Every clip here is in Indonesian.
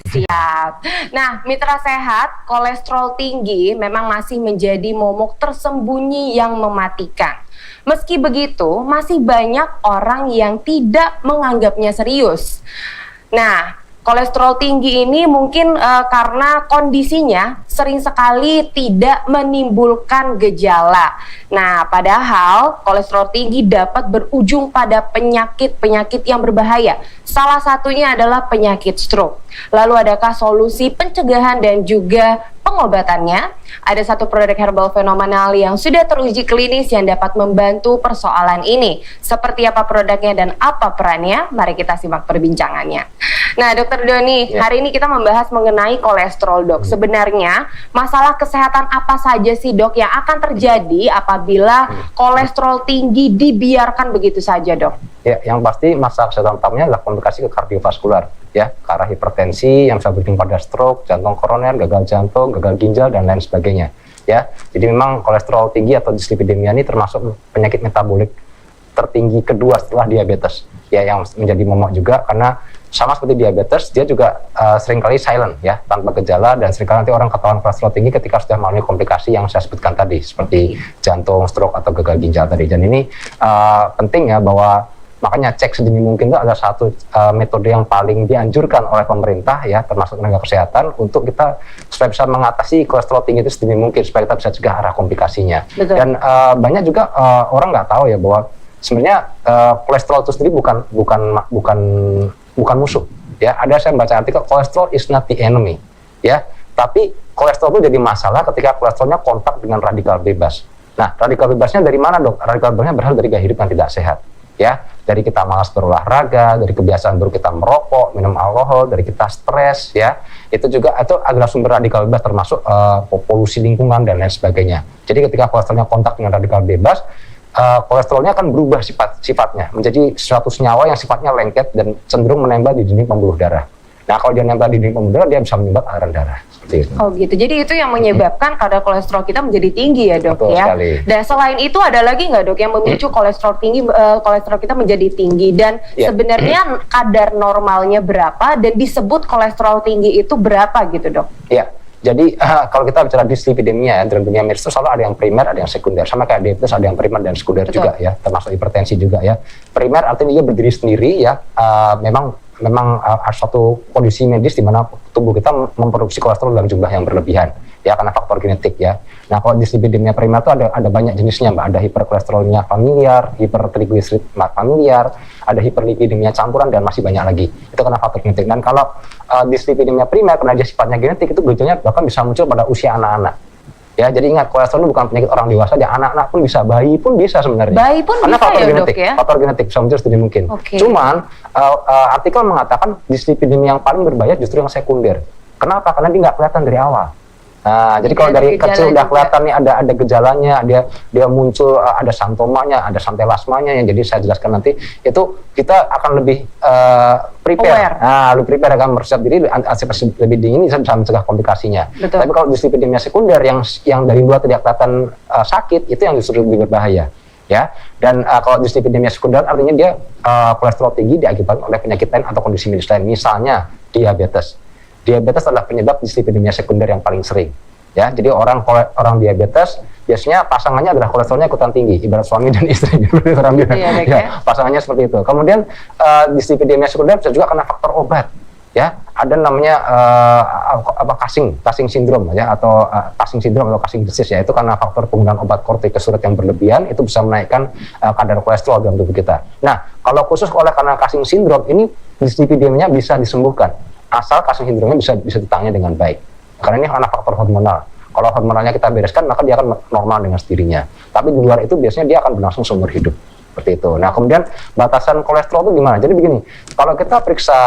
Siap. Nah, mitra sehat, kolesterol tinggi memang masih menjadi momok tersembunyi yang mematikan. Meski begitu, masih banyak orang yang tidak menganggapnya serius. Nah, kolesterol tinggi ini mungkin karena kondisinya sering sekali tidak menimbulkan gejala. Nah, padahal kolesterol tinggi dapat berujung pada penyakit-penyakit yang berbahaya. Salah satunya adalah penyakit stroke. Lalu adakah solusi pencegahan dan juga pengobatannya? Ada satu produk herbal fenomenal yang sudah teruji klinis yang dapat membantu persoalan ini. Seperti apa produknya dan apa perannya? Mari kita simak perbincangannya. Nah, Dokter Doni, hari ini kita membahas mengenai kolesterol, Dok. Sebenarnya masalah kesehatan apa saja sih, Dok, yang akan terjadi apabila kolesterol tinggi dibiarkan begitu saja, Dok? Ya, yang pasti masalah kesehatan utamanya adalah komplikasi ke kardiovaskular, ya, ke arah hipertensi yang bisa berdampak pada stroke, jantung koroner, gagal jantung, gagal ginjal dan lain sebagainya. Ya, jadi memang kolesterol tinggi atau dislipidemia ini termasuk penyakit metabolik tertinggi kedua setelah diabetes. Ya, yang menjadi momok juga karena sama seperti diabetes, dia juga seringkali silent, ya, tanpa gejala, dan seringkali nanti orang ketahuan kolesterol tinggi ketika sudah mengalami komplikasi yang saya sebutkan tadi, seperti jantung, stroke atau gagal ginjal tadi. Dan ini penting ya, bahwa makanya cek sedini mungkin itu adalah satu metode yang paling dianjurkan oleh pemerintah, ya, termasuk tenaga kesehatan, untuk kita supaya bisa mengatasi kolesterol tinggi itu sedini mungkin, supaya kita bisa cegah arah komplikasinya. Betul. Dan banyak juga orang nggak tahu ya bahwa sebenarnya kolesterol itu sendiri bukan musuh, ya. Ada saya baca artikel kolesterol is not the enemy, ya. Tapi kolesterol itu jadi masalah ketika kolesterolnya kontak dengan radikal bebas. Nah, radikal bebasnya dari mana, Dok? Radikal bebasnya berasal dari gaya hidup yang tidak sehat, ya. Dari kita malas berolahraga, dari kebiasaan buruk kita merokok, minum alkohol, dari kita stres, ya. Itu juga adalah sumber radikal bebas, termasuk polusi lingkungan dan lain sebagainya. Jadi ketika kolesterolnya kontak dengan radikal bebas, kolesterolnya akan berubah sifatnya menjadi suatu senyawa yang sifatnya lengket dan cenderung menempel di dinding pembuluh darah. Nah, kalau dia nempel di dinding pembuluh darah, dia bisa menyumbat aliran darah. Seperti itu. Oh gitu. Jadi itu yang menyebabkan kadar kolesterol kita menjadi tinggi ya, Dok. Betul, ya. Sekali. Dan selain itu ada lagi nggak, Dok, yang memicu kolesterol tinggi, kolesterol kita menjadi tinggi? Dan sebenarnya kadar normalnya berapa dan disebut kolesterol tinggi itu berapa gitu, Dok? Iya. Jadi kalau kita bicara dislipidemia, dalam dunia medis itu selalu ada yang primer, ada yang sekunder. Sama kayak diabetes, ada yang primer dan sekunder. Betul. Juga, ya, termasuk hipertensi juga, ya. Primer artinya dia berdiri sendiri, ya. Memang suatu kondisi medis di mana tubuh kita memproduksi kolesterol dalam jumlah yang berlebihan, ya, karena faktor genetik, ya. Nah, kalau dislipidemia primer itu ada banyak jenisnya, Mbak. Ada hiperkolesterolnya familiar, hipertrigliserid familiar, ada hiperlipidemia campuran, dan masih banyak lagi. Itu karena faktor genetik. Dan kalau dislipidemia primer, karena dia sifatnya genetik, itu gejalanya bahkan bisa muncul pada usia anak-anak. Ya, jadi ingat, kolesterol itu bukan penyakit orang dewasa, dia anak-anak pun bisa, bayi pun bisa sebenarnya. Bayi pun karena bisa, faktor ya, genetik, Dok, ya? Faktor genetik bisa muncul sedini mungkin. Okay. Cuman artikel mengatakan dislipidemia yang paling berbahaya justru yang sekunder. Kenapa? Karena dia nggak kelihatan dari awal. Nah, jadi kalau dari kecil udah kelihatan nih ada gejalanya, dia muncul, ada santomanya, ada santelasmanya, yang jadi saya jelaskan nanti, itu kita akan lebih prepare. Nah, lebih prepare, akan mempersiap diri, antisipasi lebih dingin, bisa mencegah komplikasinya. Betul. Tapi kalau dislipidemia sekunder yang dari luar tidak kelihatan sakit, itu yang justru lebih berbahaya, ya. Dan kalau dislipidemia sekunder artinya dia kolesterol tinggi diakibatkan oleh penyakit lain atau kondisi medis lain, misalnya diabetes. Diabetes adalah penyebab dislipidemia sekunder yang paling sering, ya. Jadi orang diabetes biasanya pasangannya adalah kolesterolnya ikutan tinggi, ibarat suami dan istri, orang bilang, ya, pasangannya seperti itu. Kemudian dislipidemia sekunder bisa juga karena faktor obat, ya. Ada namanya Cushing syndrome, ya, atau Cushing syndrome atau Cushing disease, ya. Itu karena faktor penggunaan obat kortikosteroid yang berlebihan, itu bisa menaikkan kadar kolesterol dalam tubuh kita. Nah, kalau khusus karena Cushing syndrome ini, dislipidemia bisa disembuhkan asal Cushing syndrome-nya bisa ditangani dengan baik. Karena ini karena faktor hormonal. Kalau hormonalnya kita bereskan, maka dia akan normal dengan sendirinya. Tapi di luar itu biasanya dia akan berlangsung seumur hidup. Seperti itu. Nah, kemudian batasan kolesterol itu gimana? Jadi begini, kalau kita periksa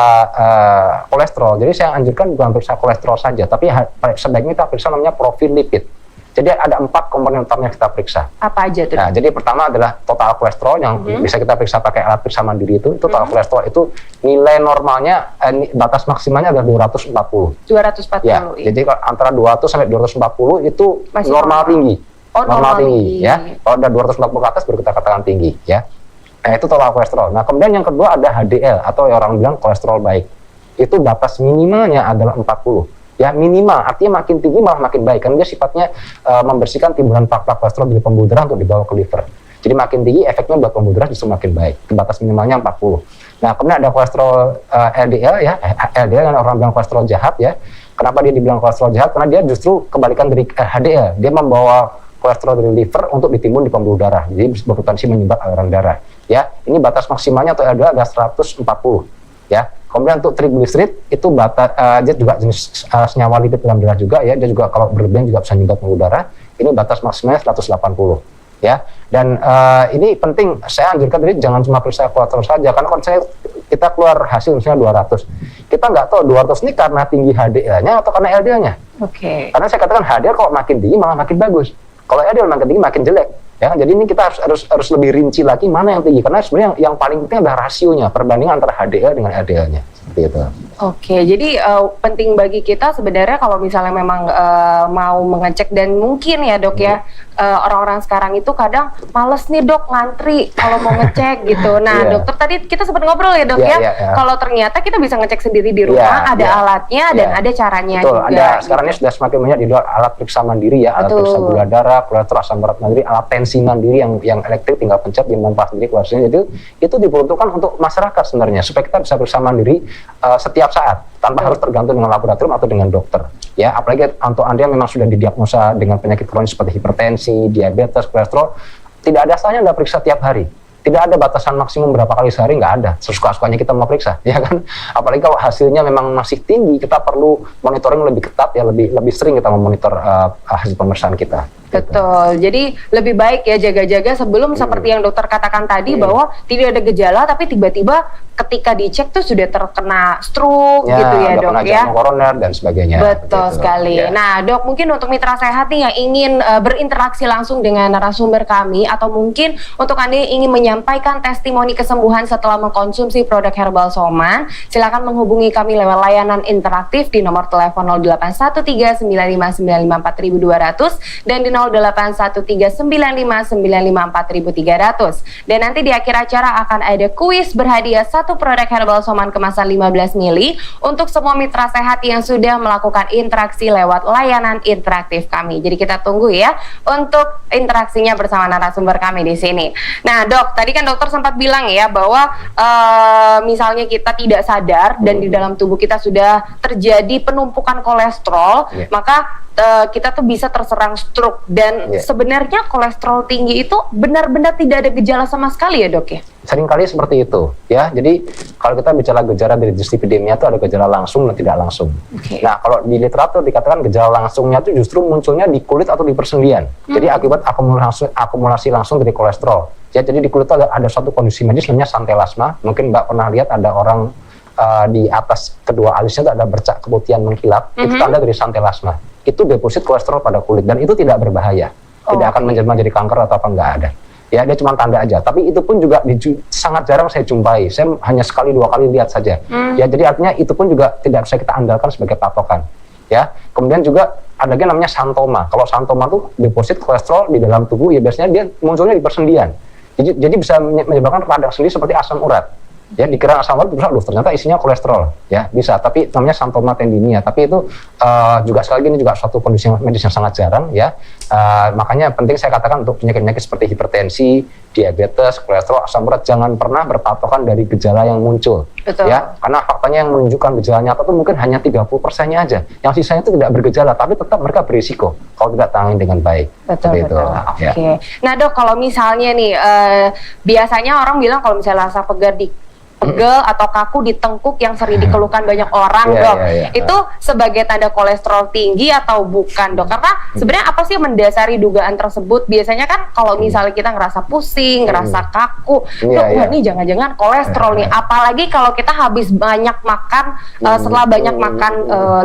kolesterol, jadi saya anjurkan bukan periksa kolesterol saja, tapi sebaiknya kita periksa namanya profil lipid. Jadi ada 4 komponen utama yang kita periksa. Apa aja tuh? Nah, jadi pertama adalah total kolesterol yang bisa kita periksa pakai alat periksa mandiri itu. Total kolesterol itu nilai normalnya, batas maksimalnya adalah 240. 240. Ya, jadi antara 200 sampai 240 itu masih normal tinggi. Oh, normal tinggi, ya. Kalau ada 240 ke atas baru kita katakan tinggi, ya. Nah, itu total kolesterol. Nah, kemudian yang kedua ada HDL atau yang orang bilang kolesterol baik. itu batas minimalnya adalah 40. Ya, minimal, artinya makin tinggi malah makin baik, karena dia sifatnya membersihkan timbulan plak-plak kolesterol dari pembuluh darah untuk dibawa ke liver. Jadi makin tinggi efeknya buat pembuluh darah justru makin baik. Batas minimalnya 40. Nah, kemudian ada kolesterol LDL ya, LDL yang orang bilang kolesterol jahat ya. Kenapa dia dibilang kolesterol jahat? Karena dia justru kebalikan dari HDL. Dia membawa kolesterol dari liver untuk ditimbun di pembuluh darah. Jadi berpotensi menyumbat aliran darah. Ya, ini batas maksimalnya untuk LDL ada 140. Ya. Kemudian untuk triglycerid itu dia juga jenis senyawa lipid dalam darah juga ya. Dia juga kalau berlebihan juga bisa menyumbat pembuluh darah. Ini batas maksimalnya 180. Ya, dan ini penting, saya anjurkan tadi jangan cuma periksa kolesterol saja, karena kalau kita keluar hasil misalnya 200, kita nggak tahu 200 ini karena tinggi HDL-nya atau karena LDL-nya. Oke. Karena saya katakan HDL kalau makin tinggi malah makin bagus, kalau LDL makin tinggi makin jelek. Ya, jadi ini kita harus lebih rinci lagi mana yang tinggi, karena sebenarnya yang paling penting adalah rasionya, perbandingan antara HDL dengan LDL-nya. Seperti itu. Oke, jadi penting bagi kita sebenarnya kalau misalnya memang mau mengecek, dan mungkin ya dok ya, orang-orang sekarang itu kadang males nih dok ngantri kalau mau ngecek gitu. Nah dokter tadi kita sempat ngobrol ya dok kalau ternyata kita bisa ngecek sendiri di rumah, ada alatnya dan ada caranya juga. Ada, sekarang ini sudah semakin banyak dijual alat periksa mandiri ya, alat periksa gula darah, kolesterol, asam urat mandiri, alat tensi mandiri yang elektrik tinggal pencet dia memompa sendiri kolesterolnya. Itu diperuntukkan untuk masyarakat sebenarnya supaya kita bisa periksa mandiri setiap saat tanpa harus tergantung dengan laboratorium atau dengan dokter. Ya, apalagi untuk Anda yang memang sudah didiagnosa dengan penyakit kronis seperti hipertensi, diabetes, kolesterol, tidak ada salahnya Anda periksa tiap hari. Tidak ada batasan maksimum berapa kali sehari, nggak ada. Sesuka-sukanya kita mau periksa, ya kan? Apalagi kalau hasilnya memang masih tinggi, kita perlu monitoring lebih ketat ya, lebih sering kita memonitor hasil pemeriksaan kita. Betul, jadi lebih baik ya jaga-jaga sebelum seperti yang dokter katakan tadi bahwa tidak ada gejala tapi tiba-tiba ketika dicek tuh sudah terkena stroke gitu ya dok ya. Koroner dan sebagainya. Betul sekali. Ya. Nah dok, mungkin untuk mitra sehat nih yang ingin berinteraksi langsung dengan narasumber kami, atau mungkin untuk Anda yang ingin menyampaikan testimoni kesembuhan setelah mengkonsumsi produk Herbal Soman, silakan menghubungi kami lewat layanan interaktif di nomor telepon 081395954200 dan di 081395954300. Dan nanti di akhir acara akan ada kuis berhadiah satu produk Herbal Soman kemasan 15 ml untuk semua mitra sehat yang sudah melakukan interaksi lewat layanan interaktif kami. Jadi kita tunggu ya untuk interaksinya bersama narasumber kami di sini. Nah dok, tadi kan dokter sempat bilang ya bahwa misalnya kita tidak sadar dan di dalam tubuh kita sudah terjadi penumpukan kolesterol, maka kita tuh bisa terserang stroke. Dan sebenarnya kolesterol tinggi itu benar-benar tidak ada gejala sama sekali ya dok ya? Seringkali seperti itu ya. Jadi kalau kita bicara gejala dari dislipidemia itu ada gejala langsung dan tidak langsung. Nah kalau di literatur dikatakan gejala langsungnya itu justru munculnya di kulit atau di persendian. Jadi akibat akumulasi langsung dari kolesterol. Ya, jadi di kulit itu ada suatu kondisi medis namanya santelasma. Mungkin Mbak pernah lihat ada orang di atas kedua alisnya itu ada bercak keputihan mengkilap. Itu tanda dari santelasma. Itu deposit kolesterol pada kulit dan itu tidak berbahaya. Tidak akan menjelma jadi kanker atau apa, enggak ada. Ya, dia cuma tanda aja. Tapi itu pun juga sangat jarang saya jumpai. Saya hanya sekali dua kali lihat saja. Ya, jadi artinya itu pun juga tidak bisa kita andalkan sebagai patokan. Ya, kemudian juga ada lagi namanya santoma. Kalau santoma itu deposit kolesterol di dalam tubuh, ya biasanya dia munculnya di persendian. Jadi bisa menyebabkan radang sendi seperti asam urat. Ya, dikira asam urat ternyata isinya kolesterol. Ya, bisa. Tapi namanya santoma tendinia. Tapi itu juga sekali lagi ini juga suatu kondisi medis yang sangat jarang ya. Makanya penting saya katakan untuk penyakit-penyakit seperti hipertensi, diabetes, kolesterol, asam urat jangan pernah berpatokan dari gejala yang muncul. Betul. Ya, karena faktanya yang menunjukkan gejala nyata itu mungkin hanya 30%-nya aja. Yang sisanya itu tidak bergejala, tapi tetap mereka berisiko kalau tidak tangani dengan baik. Betul. Ya. Oke. Nah dok, kalau misalnya nih biasanya orang bilang kalau misalnya rasa pegel atau kaku di tengkuk yang sering dikeluhkan banyak orang dok, itu sebagai tanda kolesterol tinggi atau bukan dok? Karena sebenarnya apa sih yang mendasari dugaan tersebut? Biasanya kan kalau misalnya kita ngerasa pusing, ngerasa kaku, dok, wah ini jangan-jangan kolesterol nih. Apalagi kalau kita habis banyak makan, setelah banyak makan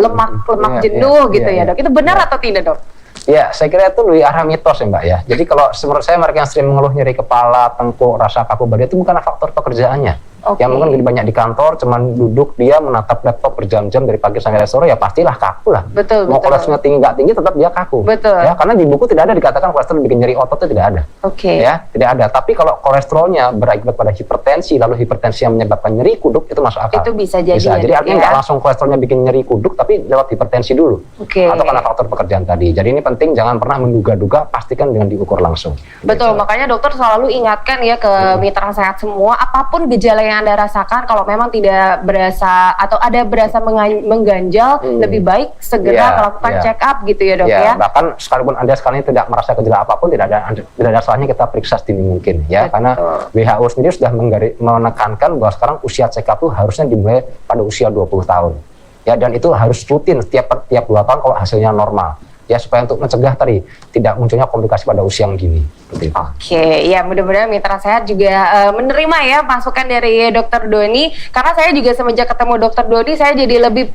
lemak jenuh gitu ya dok. Itu benar atau tidak dok? Ya, saya kira itu lebih arah mitos ya Mbak ya. Jadi kalau menurut saya mereka yang sering mengeluh nyeri kepala, tengkuk, rasa kaku badan itu bukan faktor pekerjaannya. Oke. Yang mungkin banyak di kantor, cuman duduk dia menatap laptop berjam-jam dari pagi sampai sore, ya pastilah kaku lah. Betul, Mau betul. kolesterolnya tinggi nggak tinggi, tetap dia kaku. Betul. Ya, karena di buku tidak ada dikatakan kolesterol bikin nyeri otot, itu tidak ada. Oke. Ya, tidak ada. Tapi kalau kolesterolnya berakibat pada hipertensi, lalu hipertensi yang menyebabkan nyeri kuduk, itu masuk akal. Itu bisa jadi. Bisa. Jadi ya, artinya nggak langsung kolesterolnya bikin nyeri kuduk, tapi lewat hipertensi dulu. Oke. Atau karena faktor pekerjaan tadi. Jadi ini penting, jangan pernah menduga-duga, pastikan dengan diukur langsung. Betul, Gitu. makanya dokter selalu ingatkan ya ke mitra sehat semua, apapun gejala yang Anda rasakan, kalau memang tidak berasa atau ada berasa mengganjal, lebih baik segera melakukan check up gitu ya dok ya. Bahkan sekalipun Anda sekarang ini tidak merasa gejala apapun, tidak ada salahnya kita periksa sedini mungkin ya. Betul. Karena WHO sendiri sudah menekankan bahwa sekarang usia check up itu harusnya dimulai pada usia 20 tahun. Ya, dan itu harus rutin tiap 2 tahun kalau hasilnya normal. Ya, supaya untuk mencegah tadi tidak munculnya komplikasi pada usia yang dini. Oke, ya mudah-mudahan mitra sehat juga menerima ya masukan dari Dokter Doni, karena saya juga semenjak ketemu Dokter Doni saya jadi lebih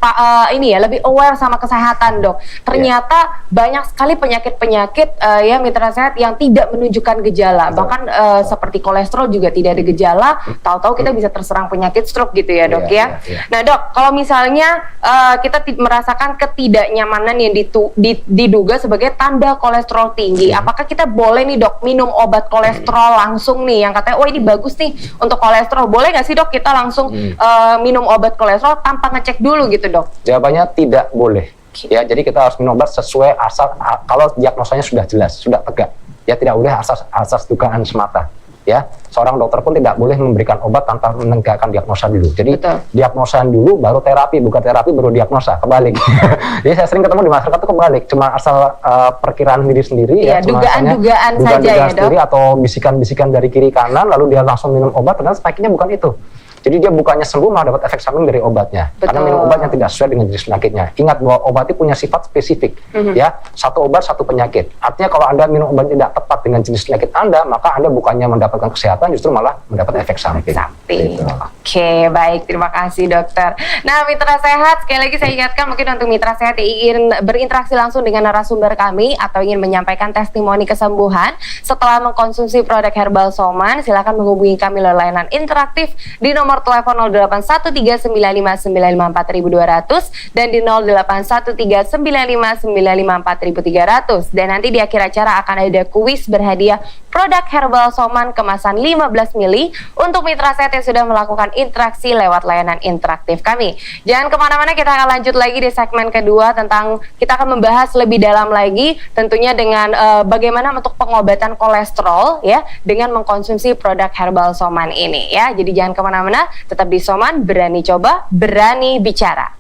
lebih aware sama kesehatan dok. Ternyata banyak sekali penyakit-penyakit ya mitra sehat yang tidak menunjukkan gejala, bahkan seperti kolesterol juga tidak ada gejala, tahu-tahu kita bisa terserang penyakit stroke gitu ya dok ya. Nah dok, kalau misalnya kita merasakan ketidaknyamanan yang diduga sebagai tanda kolesterol tinggi, apakah kita boleh nih dok minum obat kolesterol langsung nih yang katanya, oh ini bagus nih untuk kolesterol, boleh nggak sih dok kita langsung minum obat kolesterol tanpa ngecek dulu gitu dok? Jawabannya tidak boleh. Ya, jadi kita harus minum obat sesuai asal kalau diagnosanya sudah jelas, sudah tegak. Ya, tidak boleh asas dugaan semata. Ya, seorang dokter pun tidak boleh memberikan obat tanpa menegakkan diagnosa dulu. Jadi diagnosa dulu baru terapi, bukan terapi baru diagnosa, kebalik. Jadi saya sering ketemu di masyarakat itu kebalik, cuma asal perkiraan diri sendiri ya, dugaan-dugaan saja ya dok, atau bisikan-bisikan dari kiri kanan lalu dia langsung minum obat, ternyata spike-nya bukan itu. Jadi dia bukannya sembuh malah dapat efek samping dari obatnya. Karena minum obat yang tidak sesuai dengan jenis penyakitnya. Ingat bahwa obat itu punya sifat spesifik. Ya, satu obat satu penyakit. Artinya kalau Anda minum obat tidak tepat dengan jenis penyakit Anda, maka Anda bukannya mendapatkan kesehatan, justru malah mendapat efek samping. Gitu. Oke, baik, terima kasih dokter. Nah, mitra sehat, sekali lagi saya ingatkan mungkin untuk mitra sehat yang ingin berinteraksi langsung dengan narasumber kami atau ingin menyampaikan testimoni kesembuhan setelah mengkonsumsi produk Herbal Soman, silakan menghubungi kami lewat layanan interaktif di nomor telepon 081395954200 dan di 081395954300. Dan nanti di akhir acara akan ada kuis berhadiah produk Herbal Soman kemasan 15 mili untuk mitra sehat yang sudah melakukan interaksi lewat layanan interaktif kami. Jangan kemana-mana, kita akan lanjut lagi di segmen kedua tentang kita akan membahas lebih dalam lagi tentunya dengan bagaimana untuk pengobatan kolesterol ya dengan mengkonsumsi produk Herbal Soman ini ya. Jadi jangan kemana-mana, tetap di Soman, berani coba, berani bicara.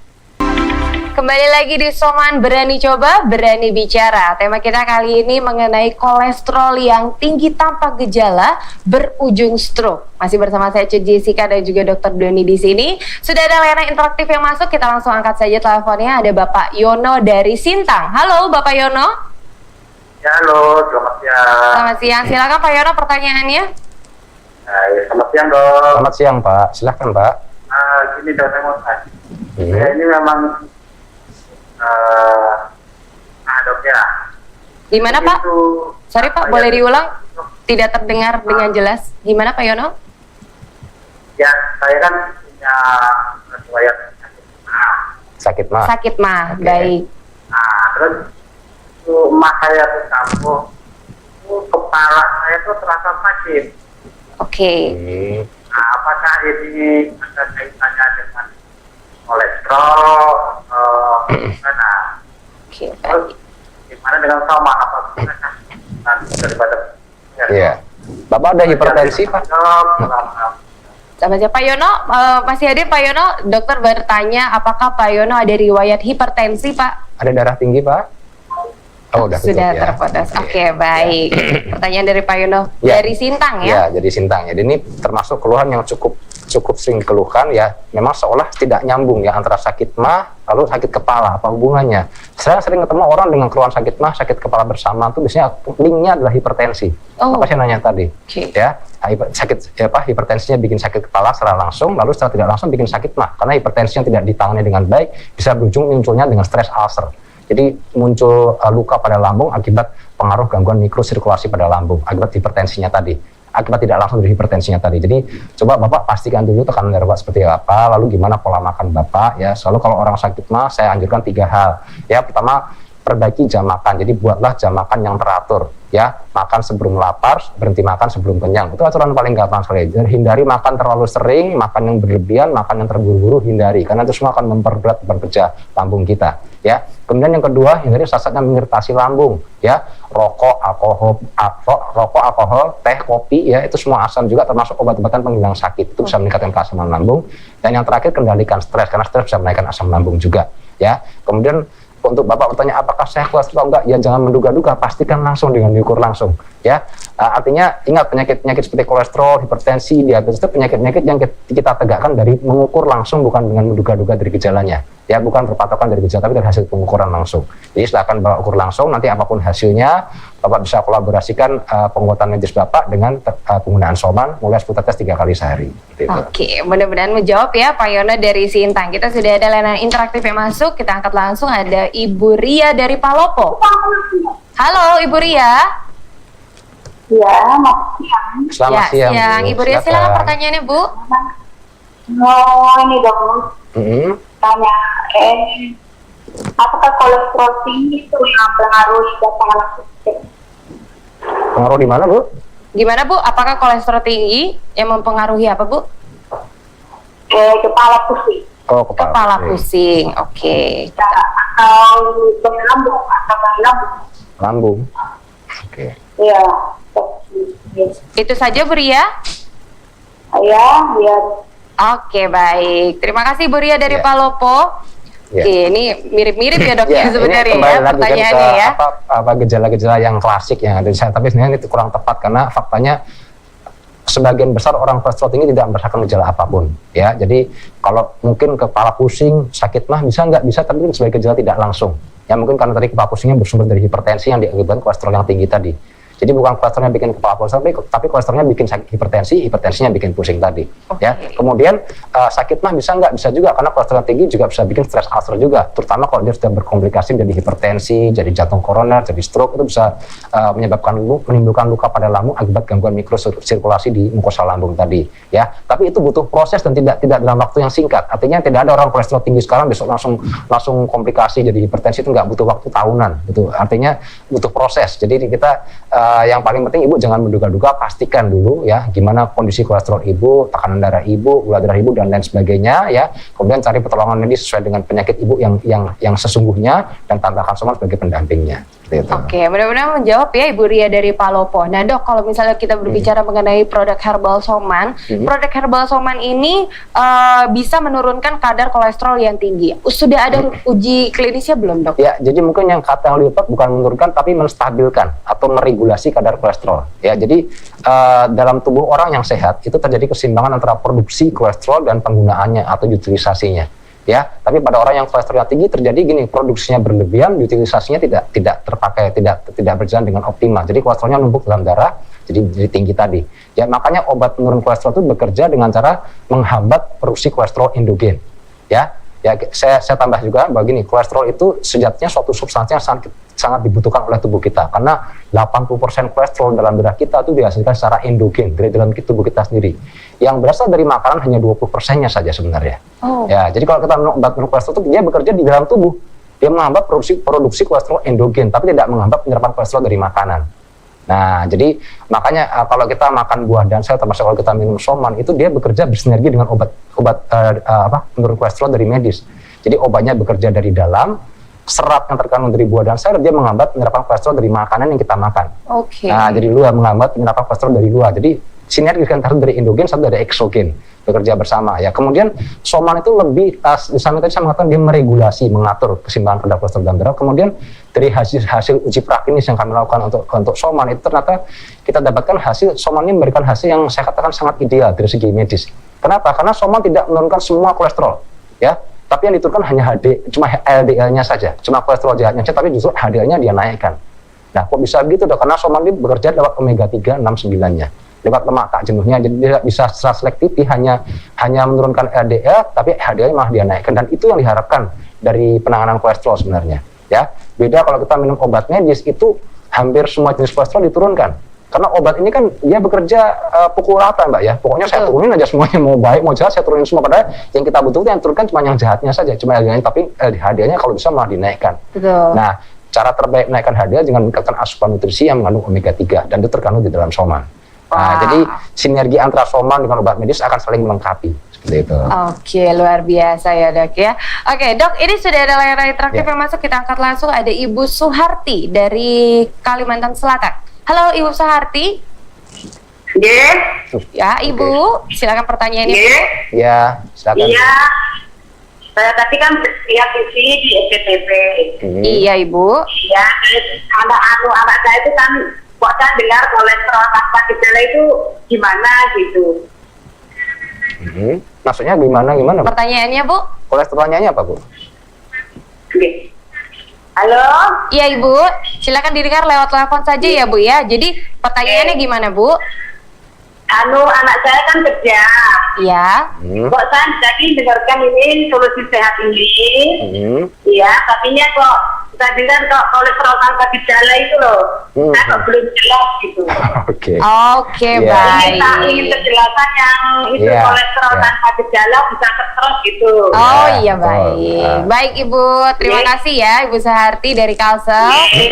Kembali lagi di Soman, berani coba, berani bicara. Tema kita kali ini mengenai kolesterol yang tinggi tanpa gejala berujung stroke. Masih bersama saya Cut Jessica dan juga Dokter Doni di sini. Sudah ada layanan interaktif yang masuk, kita langsung angkat saja teleponnya. Ada Bapak Yono dari Sintang. Halo Bapak Yono. Ya, halo, selamat siang. Selamat siang, silakan Pak Yono pertanyaannya. Selamat siang dok. Selamat siang Pak, silahkan Pak. Gini dok, saya mau tanya. Saya ini memang dok ya. Gimana Pak? Sorry Pak, boleh diulang? Tidak terdengar dengan jelas. Gimana Pak Yono? Ya, saya kan punya riwayat Sakit mah. Sakit mah, Oke. baik. Nah, terus emak saya tuh kambuh, kepala saya tuh terasa sakit. Oke. Nah, apakah ini ada kaitannya dengan kolesterol? Mana? Oke, Terus baik. gimana dengan sama? Apakah daripada Iya. Bapak ada hipertensi Pak? Sama siapa Pak Yono? Masih hadir Pak Yono? Dokter bertanya apakah Pak Yono ada riwayat hipertensi Pak? Ada darah tinggi Pak? Oh, udah Sudah tutup, ya. terputus. Oke, baik. Pertanyaan dari Pak Yono Ya. dari Sintang Ya, ya? jadi Sintang. Jadi ini termasuk keluhan yang cukup sering dikeluhkan ya. Memang seolah tidak nyambung ya antara sakit mah lalu sakit kepala. Apa hubungannya? Saya sering ketemu orang dengan keluhan sakit mah, sakit kepala bersama itu biasanya linknya adalah hipertensi. Oh. Apa saya nanya tadi? Oke. Ya, hipertensinya bikin sakit kepala secara langsung, lalu secara tidak langsung bikin sakit mah. Karena hipertensi yang tidak ditangani dengan baik bisa berujung munculnya dengan stres ulcer. Jadi muncul luka pada lambung akibat pengaruh gangguan mikrosirkulasi pada lambung, akibat hipertensinya tadi. akibat tidak langsung dari hipertensinya tadi. Jadi coba Bapak pastikan dulu tekanan darah Bapak seperti apa, lalu gimana pola makan Bapak ya. Selalu kalau orang sakit mah saya anjurkan 3 hal. Ya, pertama perbaiki jam makan. Jadi buatlah jam makan yang teratur ya. Makan sebelum lapar, berhenti makan sebelum kenyang. Itu aturan paling gampang sekali. Dan hindari makan terlalu sering, makan yang berlebihan, makan yang terburu-buru, hindari karena itu semua akan memperberat beban kerja lambung kita ya. Kemudian yang kedua, hindari zat-zat yang mengiritasi lambung ya. Rokok, alkohol, teh, kopi ya, itu semua asam juga termasuk obat-obatan penghilang sakit. Itu bisa meningkatkan keasaman lambung. Dan yang terakhir, kendalikan stres karena stres bisa menaikkan asam lambung juga ya. Kemudian untuk Bapak bertanya apakah saya kolesterol enggak, ya jangan menduga-duga, pastikan langsung dengan diukur langsung ya. Artinya ingat, penyakit-penyakit seperti kolesterol, hipertensi, diabetes itu penyakit-penyakit yang kita tegakkan dari mengukur langsung, bukan dengan menduga-duga dari gejalanya ya, bukan berpatokan dari gejala tapi dari hasil pengukuran langsung. Jadi silakan Bapak ukur langsung, nanti apapun hasilnya Bapak bisa kolaborasikan penguatan medis Bapak dengan penggunaan Soman mulai 10 tetes 3 kali sehari gitu. Oke, mudah-mudahan menjawab ya Pak Yono dari Sintang. Kita sudah ada layanan interaktif yang masuk, kita angkat langsung. Ada Ibu Ria dari Palopo. Halo Ibu Ria. Ya, siang. Selamat siang, Bu. Ibu Ria, silakan pertanyaannya Bu. Ini dong, tanya, apakah kolesterol tinggi itu yang mempengaruhi data langsung? Pengaruh di mana, Bu? Gimana Bu? Apakah kolesterol tinggi yang mempengaruhi apa Bu? Kepala pusing. Oh, Kepala pusing. Oke. Atau lambung, Lambung. Oke. Iya. Itu saja Bu Ria? Ya. Oke, baik. Terima kasih Bu Ria dari Ya. Palopo. Ya. Oke, ini mirip-mirip ya dok Ya, ya sebenarnya ini kembali ya lagi kan pertanyaannya ke ya. apa gejala-gejala yang klasik yang ada di sana, tapi sebenarnya itu kurang tepat karena faktanya sebagian besar orang kolesterol tinggi tidak merasakan gejala apapun ya. Jadi kalau mungkin kepala pusing, sakit mah bisa nggak bisa, tapi sebagai gejala tidak langsung ya, mungkin karena tadi kepala pusingnya bersumber dari hipertensi yang diakibatkan kolesterol yang tinggi tadi. Jadi bukan kolesterolnya bikin kepala pusing, tapi kolesterolnya bikin hipertensinya bikin pusing tadi. Ya. Kemudian sakit mah bisa nggak? Bisa juga, karena kolesterol tinggi juga bisa bikin stres ulcer juga. Terutama kalau dia sudah berkomplikasi jadi hipertensi, jadi jantung koroner, jadi stroke, itu bisa menimbulkan luka pada lambung akibat gangguan mikrosirkulasi di mukosa lambung tadi. Ya. Tapi itu butuh proses dan tidak dalam waktu yang singkat. Artinya tidak ada orang kolesterol tinggi sekarang besok langsung komplikasi jadi hipertensi, itu nggak butuh waktu tahunan. Gitu. Artinya butuh proses. Jadi kita yang paling penting Ibu jangan menduga-duga, pastikan dulu ya gimana kondisi kolesterol Ibu, tekanan darah Ibu, gula darah Ibu dan lain sebagainya ya. Kemudian cari pertolongan medis sesuai dengan penyakit Ibu yang sesungguhnya dan tambahkan Soman sebagai pendampingnya. Gitu. Oke, mudah-mudahan menjawab ya Ibu Ria dari Palopo. Nah dok, kalau misalnya kita berbicara mengenai produk herbal Soman, produk herbal Soman ini bisa menurunkan kadar kolesterol yang tinggi. Sudah ada uji klinisnya belum dok? Ya, jadi mungkin yang kata yang lebih tepat bukan menurunkan tapi menstabilkan atau meregulasi kadar kolesterol. Ya, jadi dalam tubuh orang yang sehat itu terjadi keseimbangan antara produksi kolesterol dan penggunaannya atau utilisasinya. Ya, tapi pada orang yang kolesterolnya tinggi terjadi gini, produksinya berlebihan, utilisasinya tidak terpakai, tidak berjalan dengan optimal. Jadi kolesterolnya numpuk dalam darah, jadi tinggi tadi. Ya, makanya obat penurun kolesterol itu bekerja dengan cara menghambat produksi kolesterol endogen. Ya, saya tambah juga bahwa gini, kolesterol itu sejatinya suatu substansi yang sangat dibutuhkan oleh tubuh kita, karena 80% kolesterol dalam darah kita itu dihasilkan secara endogen dari dalam tubuh kita sendiri. Yang berasal dari makanan hanya 20%-nya saja sebenarnya. Ya, jadi kalau kita minum obat penurun kolesterol itu dia bekerja di dalam tubuh, dia menghambat produksi kolesterol endogen, tapi tidak menghambat penyerapan kolesterol dari makanan. Nah, jadi makanya kalau kita makan buah dan sayur, termasuk kalau kita minum Soman, itu dia bekerja bersinergi dengan obat penurun kolesterol dari medis. Jadi obatnya bekerja dari dalam, serat yang terkandung dari buah dan sayur dia menghambat penyerapan kolesterol dari makanan yang kita makan. Nah, jadi luar menghambat penyerapan kolesterol dari luar. Jadi sinergi antara dari endogen satu dari eksogen bekerja bersama ya. Kemudian Soman itu lebih di samping tadi saya mengatakan dia meregulasi, mengatur keseimbangan kadar kolesterol dalam darah. Kemudian dari hasil uji praklinis yang kami lakukan untuk Soman itu ternyata kita dapatkan hasil Soman ini memberikan hasil yang saya katakan sangat ideal dari segi medis. Kenapa? Karena Soman tidak menurunkan semua kolesterol ya, tapi yang diturunkan hanya cuma LDL-nya saja, cuma kolesterol jahatnya saja, tapi justru HDL-nya dia naikkan. Nah, kok bisa begitu dok? Karena Soman ini bekerja lewat omega 3, 6, 9-nya. Lewat lemak tak jenuhnya, jadi dia bisa secara selektif hanya menurunkan LDL, tapi HDL malah dia naikkan, dan itu yang diharapkan dari penanganan kolesterol sebenarnya. Ya, beda kalau kita minum obat medis itu hampir semua jenis kolesterol diturunkan. Karena obat ini kan dia bekerja pukul rata Mbak ya. Pokoknya saya turunin aja semuanya, mau baik mau jahat saya turunin semua. Padahal yang kita butuhkan yang turunkan cuma yang jahatnya saja, cuma yang lain, tapi hadiahnya kalau bisa malah dinaikkan. Betul. Nah, cara terbaik menaikkan hadiah dengan meningkatkan asupan nutrisi yang mengandung omega 3 dan itu terkandung di dalam soman. Nah, jadi sinergi antara soman dengan obat medis akan saling melengkapi seperti itu. Oke, luar biasa ya dok ya. Oke dok, ini sudah ada layanan interaktif yang masuk, kita angkat langsung. Ada Ibu Suharti dari Kalimantan Selatan. Halo Ibu Suharti. Ya Ibu, silakan pertanyaannya. Ya, silakan. Iya. Saya tadi kan lihat TV di SCTV. Iya Ibu. Iya, anak saya itu kan kok saya dengar kolesterol tanpa gejala itu gimana gitu. Maksudnya gimana Bu? Pertanyaannya Bu? Kolesterolnya apa Bu? Oke. Halo? Iya Ibu, silakan didengar lewat telepon saja ya Bu ya. Jadi pertanyaannya gimana Bu? Anak saya kan kerja. Iya. Kok saya jadi dengarkan ini solusi sehat ini. Iya, tapi kok saya dengar kok kolesterol tanpa gejala itu loh. Saya kok belum jelas gitu. Oke. Oke, baik. Ingin kejelasan yang itu kolesterol tanpa gejala bisa terus gitu. Oh iya baik. Baik Ibu, terima kasih ya Ibu Suharti dari Kalsel. Oke.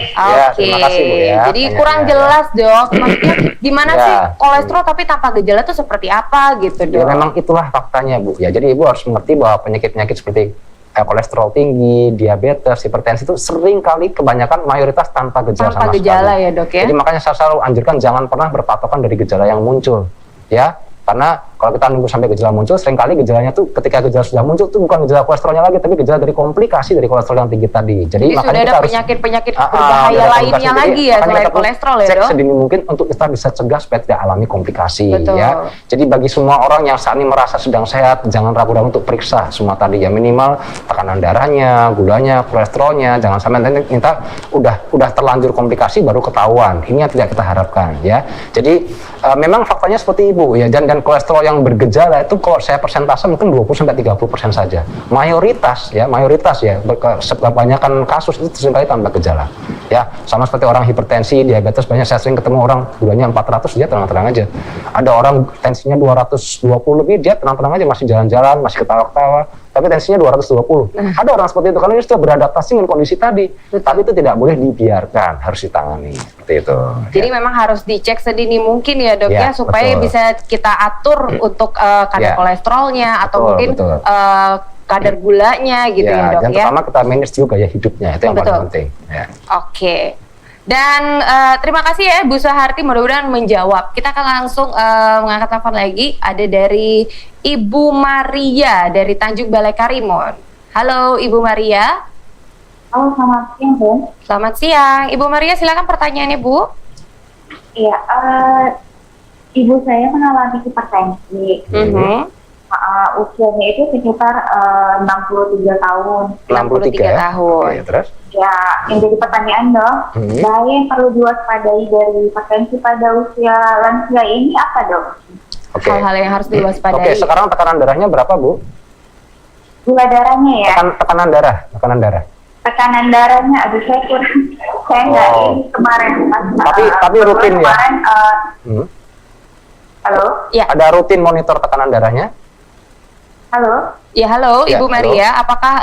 terima kasih, Bu, ya. Jadi kurang jelas dok. Maksudnya gimana sih kolesterol tapi tanpa gejala itu seperti apa gitu Ya dok? memang itulah faktanya Bu. Ya jadi Ibu harus mengerti bahwa penyakit-penyakit seperti kolesterol tinggi, diabetes, hipertensi itu sering kali kebanyakan mayoritas tanpa gejala Tanpa sama gejala sekali. ya dok ya? Jadi makanya saya selalu anjurkan jangan pernah berpatokan dari gejala yang muncul, ya. Karena kalau kita nunggu sampai gejala muncul, seringkali gejalanya tuh ketika gejala sudah muncul tuh bukan gejala kolesterolnya lagi, tapi gejala dari komplikasi dari kolesterol yang tinggi tadi. Jadi makanya sudah kita ada harus penyakit-penyakit ada berbahaya komplikasi. lainnya Jadi, lagi ya makanya selain kita perlu kolesterol ya cek dok? sedini mungkin untuk kita bisa cegah supaya tidak alami komplikasi. Betul. Ya. Jadi bagi semua orang yang saat ini merasa sedang sehat, jangan ragu-ragu untuk periksa semua tadi ya, minimal tekanan darahnya, gulanya, kolesterolnya, jangan sampai nanti kita udah terlanjur komplikasi baru ketahuan. Ini yang tidak kita harapkan ya. Jadi memang faktanya seperti Ibu ya, dan kolesterol yang bergejala itu kalau saya persentase mungkin 20-30% saja. Mayoritas ya kebanyakan kasus itu seringkali tanpa gejala. Ya, sama seperti orang hipertensi, diabetes, banyak saya sering ketemu orang gulanya 400 dia tenang-tenang aja. Ada orang tensinya 220 lebih dia tenang-tenang aja masih jalan-jalan, masih ketawa-ketawa. Tapi tensinya 220. Ada orang seperti itu karena dia sudah beradaptasi dengan kondisi tadi. Tapi itu tidak boleh dibiarkan, harus ditangani seperti itu. Jadi memang harus dicek sedini mungkin ya dok ya, supaya betul. bisa kita atur untuk kadar kolesterolnya atau mungkin betul. kadar gulanya gitu ya dok dan ya. pertama kita manage juga ya hidupnya, itu yang Betul. paling penting. Ya. Oke. Dan terima kasih ya Bu Suharti, mudah-mudahan menjawab. Kita akan langsung mengangkat telepon lagi. Ada dari Ibu Maria dari Tanjung Balai Karimun. Halo Ibu Maria. Halo, selamat siang Bu. Selamat siang. Ibu Maria silakan pertanyaannya Bu. Iya, ibu saya mengalami hipertensi. Usianya itu sekitar 63 tahun. 63 tahun. Oke, terus? Ya, yang jadi pertanyaan dok, bahaya yang perlu diwaspadai dari hipertensi pada usia lansia ini apa dok? Oke. Hal-hal yang harus diwaspadai. Oke, sekarang tekanan darahnya berapa Bu? Gula darahnya ya? Tekanan darah. Tekanan darahnya, aduh saya kurang, saya nggak ini kemarin. Tapi rutin ya? Kemarin, halo? Ya. Ada rutin monitor tekanan darahnya? Halo? Ya halo Ya, Ibu Maria, apakah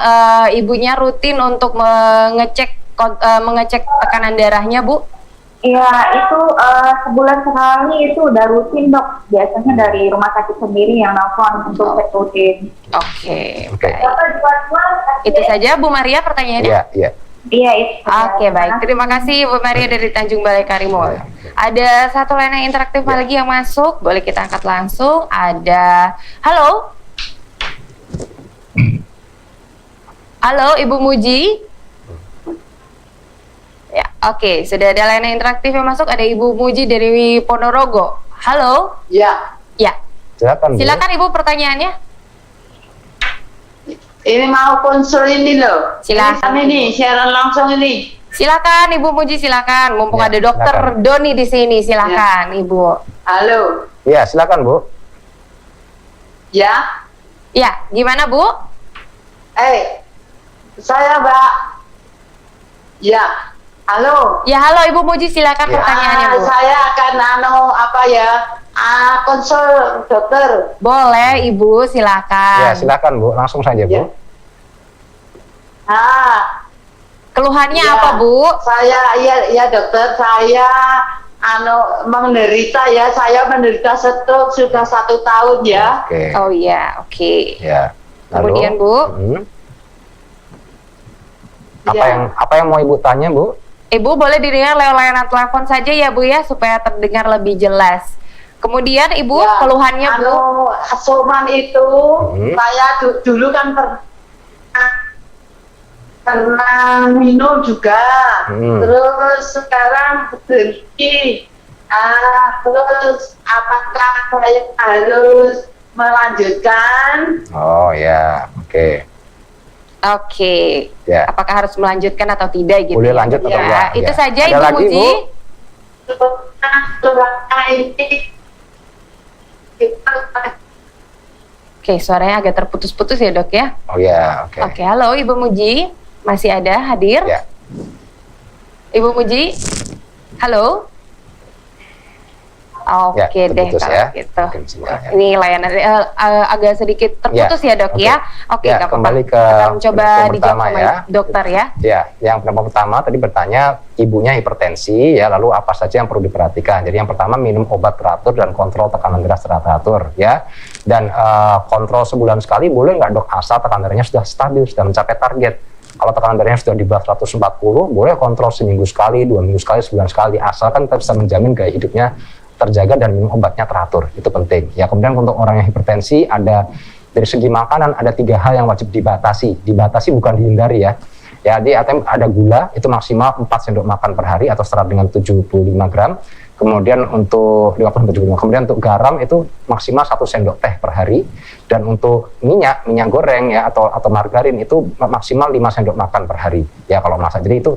ibunya rutin untuk mengecek tekanan darahnya Bu? Iya, itu sebulan sekali itu udah rutin dok. Biasanya dari rumah sakit sendiri yang nelfon untuk cek rutin. Oke. Oke. Itu saja Bu Maria pertanyaannya? Iya. Iya itu. Oke baik, terima kasih Bu Maria dari Tanjung Balai Karimun. Ada satu layanan interaktif lagi yang masuk, boleh kita angkat langsung. Ada, halo Ibu Muji. Ya, oke, sudah ada layanan interaktif yang masuk. Ada Ibu Muji dari Ponorogo. Halo. Ya, Ya, Silakan Bu. silakan Ibu pertanyaannya. ini mau konsul ini loh. Silakan. Ini siaran langsung ini. Silakan Ibu Muji, silakan. Mumpung Ya, ada Dokter silakan. Doni di sini, silakan Ibu. Halo. Iya, silakan Bu. Ya. Ya, gimana Bu? Saya Mbak. Ya. Halo. Ya, halo Ibu Muji, silakan Ya. pertanyaannya, Bu. Saya akan konsul dokter. Boleh, Ibu, Ya, silakan. silakan Bu, langsung saja Bu. Ya. Keluhannya Ya, apa, Bu? Saya ya dokter, saya menderita ya, saya menderita stroke sudah 1 tahun ya. Oke. Oh iya, oke. Ya. Kemudian, Bu? Ya. Apa yang mau Ibu tanya, Bu? Ibu boleh didengar lewat layanan telepon saja ya, Bu ya, supaya terdengar lebih jelas. Kemudian Ibu, Ya, keluhannya, Bu? Soman itu saya dulu kan pernah minum juga, terus sekarang berhenti. Terus apakah saya harus melanjutkan? Oh ya, oke. Oke. Ya. Apakah harus melanjutkan atau tidak gitu? Boleh ya? lanjut atau Ya, enggak? itu Ya. saja Ada Ibu lagi, Muji. Bu? Oke, suaranya agak terputus-putus ya, Dok ya. Oh ya, oke. Oke, halo Ibu Muji. Masih ada hadir? Ya. Ibu Muji? Halo? Ya, Oke deh terputus kalau ya. gitu. Mungkin sinyalnya. Ini layanan agak sedikit terputus ya, Dok oke. ya. Oke, Ya, nggak apa-apa. kembali ke Kita mencoba penelpon dijawab pertama sama ya. dokter ya. Ya, yang penelpon pertama tadi bertanya ibunya hipertensi ya, lalu apa saja yang perlu diperhatikan. Jadi yang pertama minum obat teratur dan kontrol tekanan darah secara teratur ya. Dan kontrol sebulan sekali boleh nggak, Dok, asal tekanan darahnya sudah stabil, sudah mencapai target. Kalau tekanan darahnya sudah di bawah 140, boleh kontrol seminggu sekali, 2 minggu sekali, sebulan sekali, asalkan kita bisa menjamin gaya hidupnya terjaga dan minum obatnya teratur. Itu penting ya. Kemudian untuk orang yang hipertensi, ada dari segi makanan ada 3 hal yang wajib dibatasi bukan dihindari ya. Ya, di ATM ada gula, itu maksimal 4 sendok makan per hari atau setara dengan 75 gram. Kemudian untuk 50-75, kemudian untuk garam itu maksimal 1 sendok teh per hari. Dan untuk minyak goreng ya atau margarin itu maksimal 5 sendok makan per hari ya kalau masak. Jadi itu